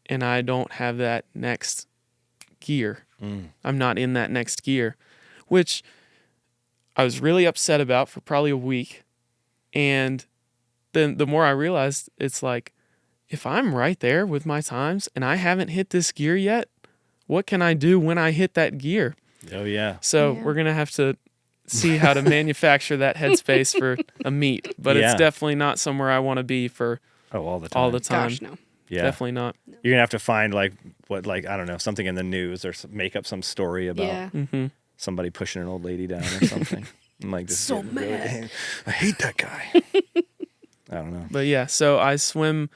And I don't have that next gear. I'm not in that next gear, which I was really upset about for probably a week. And then the more I realized, it's like, if I'm right there with my times and I haven't hit this gear yet, what can I do when I hit that gear? Oh, yeah. So we're going to have to see how to manufacture that headspace for a meet. But it's definitely not somewhere I want to be for all the time. all the time. Gosh, no. Yeah. Definitely not. You're going to have to find I don't know, something in the news or make up some story about somebody pushing an old lady down or something. I'm like, this So is really, mad. I hate that guy. I don't know. But yeah, so I swim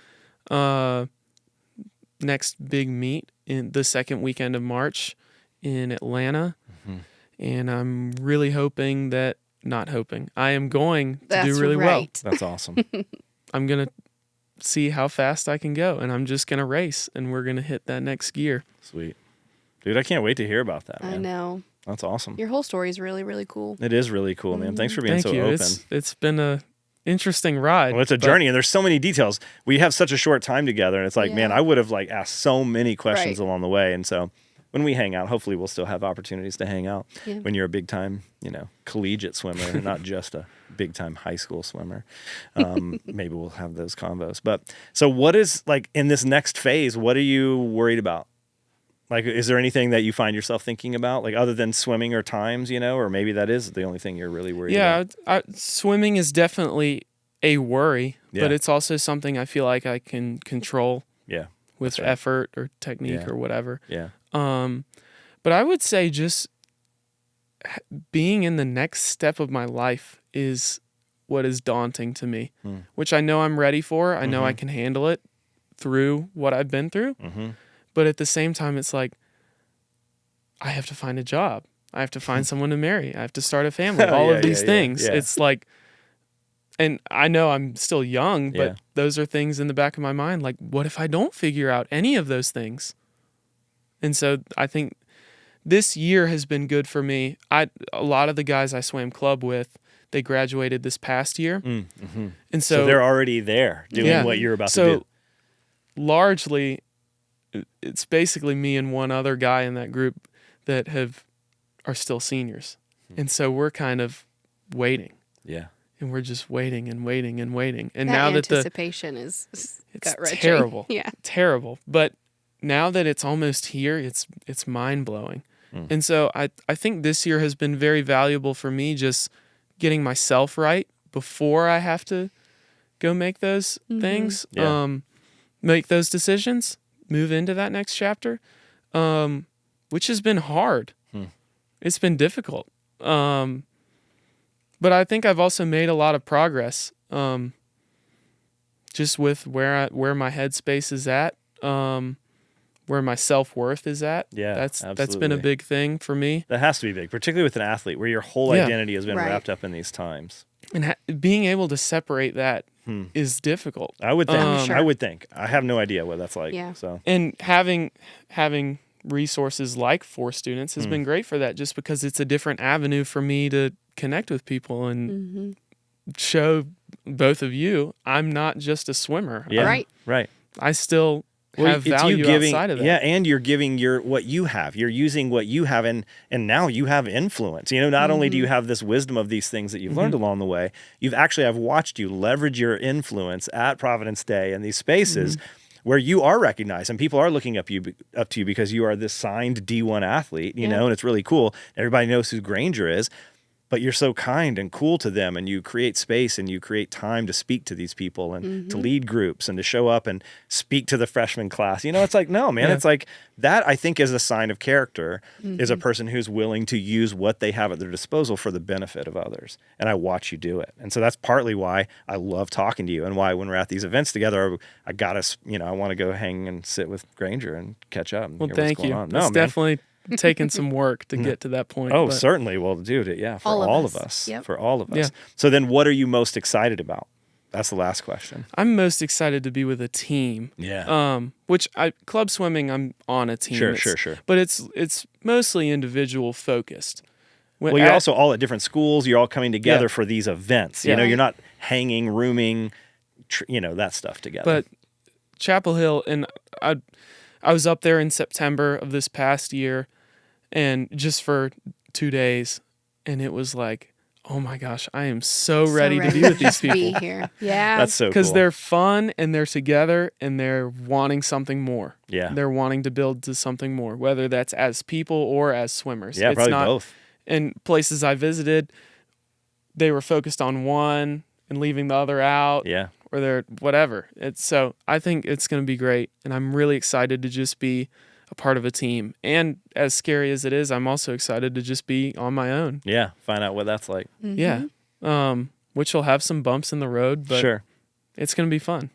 next big meet in the second weekend of March in Atlanta. And I'm really hoping I am going to do really well. That's awesome. I'm going to see how fast I can go, and I'm just going to race, and we're going to hit that next gear. Sweet. Dude, I can't wait to hear about that, man. I know. That's awesome. Your whole story is really, really cool. It is really cool, man. Thanks for being Thank so you. open. It's been a interesting ride. Well, it's a journey, and there's so many details. We have such a short time together, and it's like, man, I would have asked so many questions along the way, and so when we hang out, hopefully we'll still have opportunities to hang out when you're a big time, collegiate swimmer, not just a big time high school swimmer. Maybe we'll have those convos. But so what is in this next phase, what are you worried about? Is there anything that you find yourself thinking about, other than swimming or times, or maybe that is the only thing you're really worried about? Yeah, swimming is definitely a worry, but it's also something I feel like I can control with effort or technique or whatever. Yeah. But I would say just being in the next step of my life is what is daunting to me, which I know I'm ready for. I know I can handle it through what I've been through. But at the same time, it's like, I have to find a job. I have to find someone to marry. I have to start a family. All of these things. Yeah. It's like, and I know I'm still young, but those are things in the back of my mind. Like, what if I don't figure out any of those things? And so I think this year has been good for me. A lot of the guys I swam club with, they graduated this past year. And so they're already there doing what you're about to do. So largely, it's basically me and one other guy in that group that are still seniors. And so we're kind of waiting. Yeah. And we're just waiting and waiting and waiting. And that now that anticipation is it's gut-wrenching. terrible. Yeah. Terrible. But now that it's almost here, it's mind-blowing. And so I think this year has been very valuable for me, just getting myself right before I have to go make those things, make those decisions, move into that next chapter, which has been hard. It's been difficult. But I think I've also made a lot of progress, just with where my headspace is at, where my self-worth is at. Yeah, that's been a big thing for me. That has to be big, particularly with an athlete where your whole identity has been wrapped up in these times. And being able to separate that is difficult. I would think. Sure. I would think. I have no idea what that's like. Yeah. So. And having resources like For Students has been great for that, just because it's a different avenue for me to connect with people and show both of you I'm not just a swimmer. Yeah. Right. I still have it's value you giving, outside of that. Yeah, and you're giving what you have. You're using what you have, and now you have influence. Not only do you have this wisdom of these things that you've learned along the way, I've watched you leverage your influence at Providence Day and these spaces where you are recognized and people are looking up to you because you are this signed D1 athlete, and it's really cool. Everybody knows who Granger is. But you're so kind and cool to them, and you create space and you create time to speak to these people and to lead groups and to show up and speak to the freshman class. It's like, no, man, it's like that, I think, is a sign of character, is a person who's willing to use what they have at their disposal for the benefit of others. And I watch you do it. And so that's partly why I love talking to you, and why when we're at these events together, I want to go hang and sit with Granger and catch up and hear thank what's going you. on. It's definitely taken some work to get to that point. Oh, certainly. Well, dude, for all of us. Yep. For all of us. Yeah. So then what are you most excited about? That's the last question. I'm most excited to be with a team. Yeah. Club swimming, I'm on a team. Sure. But it's mostly individual focused. Well, you're also all at different schools. You're all coming together for these events. You're not hanging, rooming, that stuff together. But Chapel Hill, and I was up there in September of this past year, and just for 2 days, and it was like, oh my gosh, I am so ready to be with these people. Be here. Yeah. That's so cool. Because they're fun, and they're together, and they're wanting something more. Yeah. They're wanting to build to something more, whether that's as people or as swimmers. Yeah, probably both. In places I visited, they were focused on one and leaving the other out. Yeah. Or they're whatever. So I think it's going to be great, and I'm really excited to just be a part of a team. And as scary as it is, I'm also excited to just be on my own. Yeah, find out what that's like. Yeah. Which will have some bumps in the road, but it's going to be fun.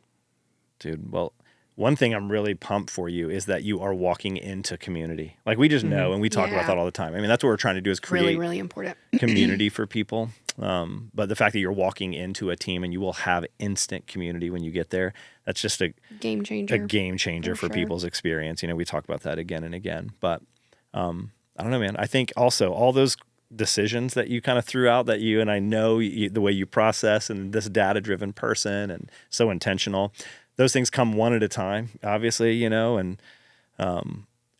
Dude, well, one thing I'm really pumped for you is that you are walking into community. Like, we just know, and we talk about that all the time. I mean, that's what we're trying to do, is create really, really important community for people. But the fact that you're walking into a team and you will have instant community when you get there, that's just a game changer. A game changer for people's experience. We talk about that again and again. But I don't know, man. I think also all those decisions that you kind of threw out, that you and I know the way you process, and this data-driven person and so intentional, those things come one at a time, obviously, and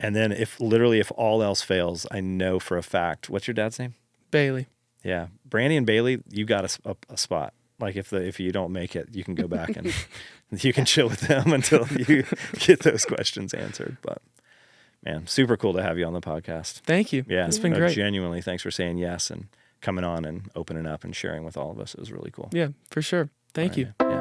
then if all else fails, I know for a fact. What's your dad's name? Bailey. Yeah, Brandy and Bailey, you got a spot. Like, if you don't make it, you can go back and you can chill with them until you get those questions answered. But man, super cool to have you on the podcast. Thank you. Yeah, it's been great. Genuinely, thanks for saying yes and coming on and opening up and sharing with all of us. It was really cool. Yeah, for sure. Thank you. Yeah.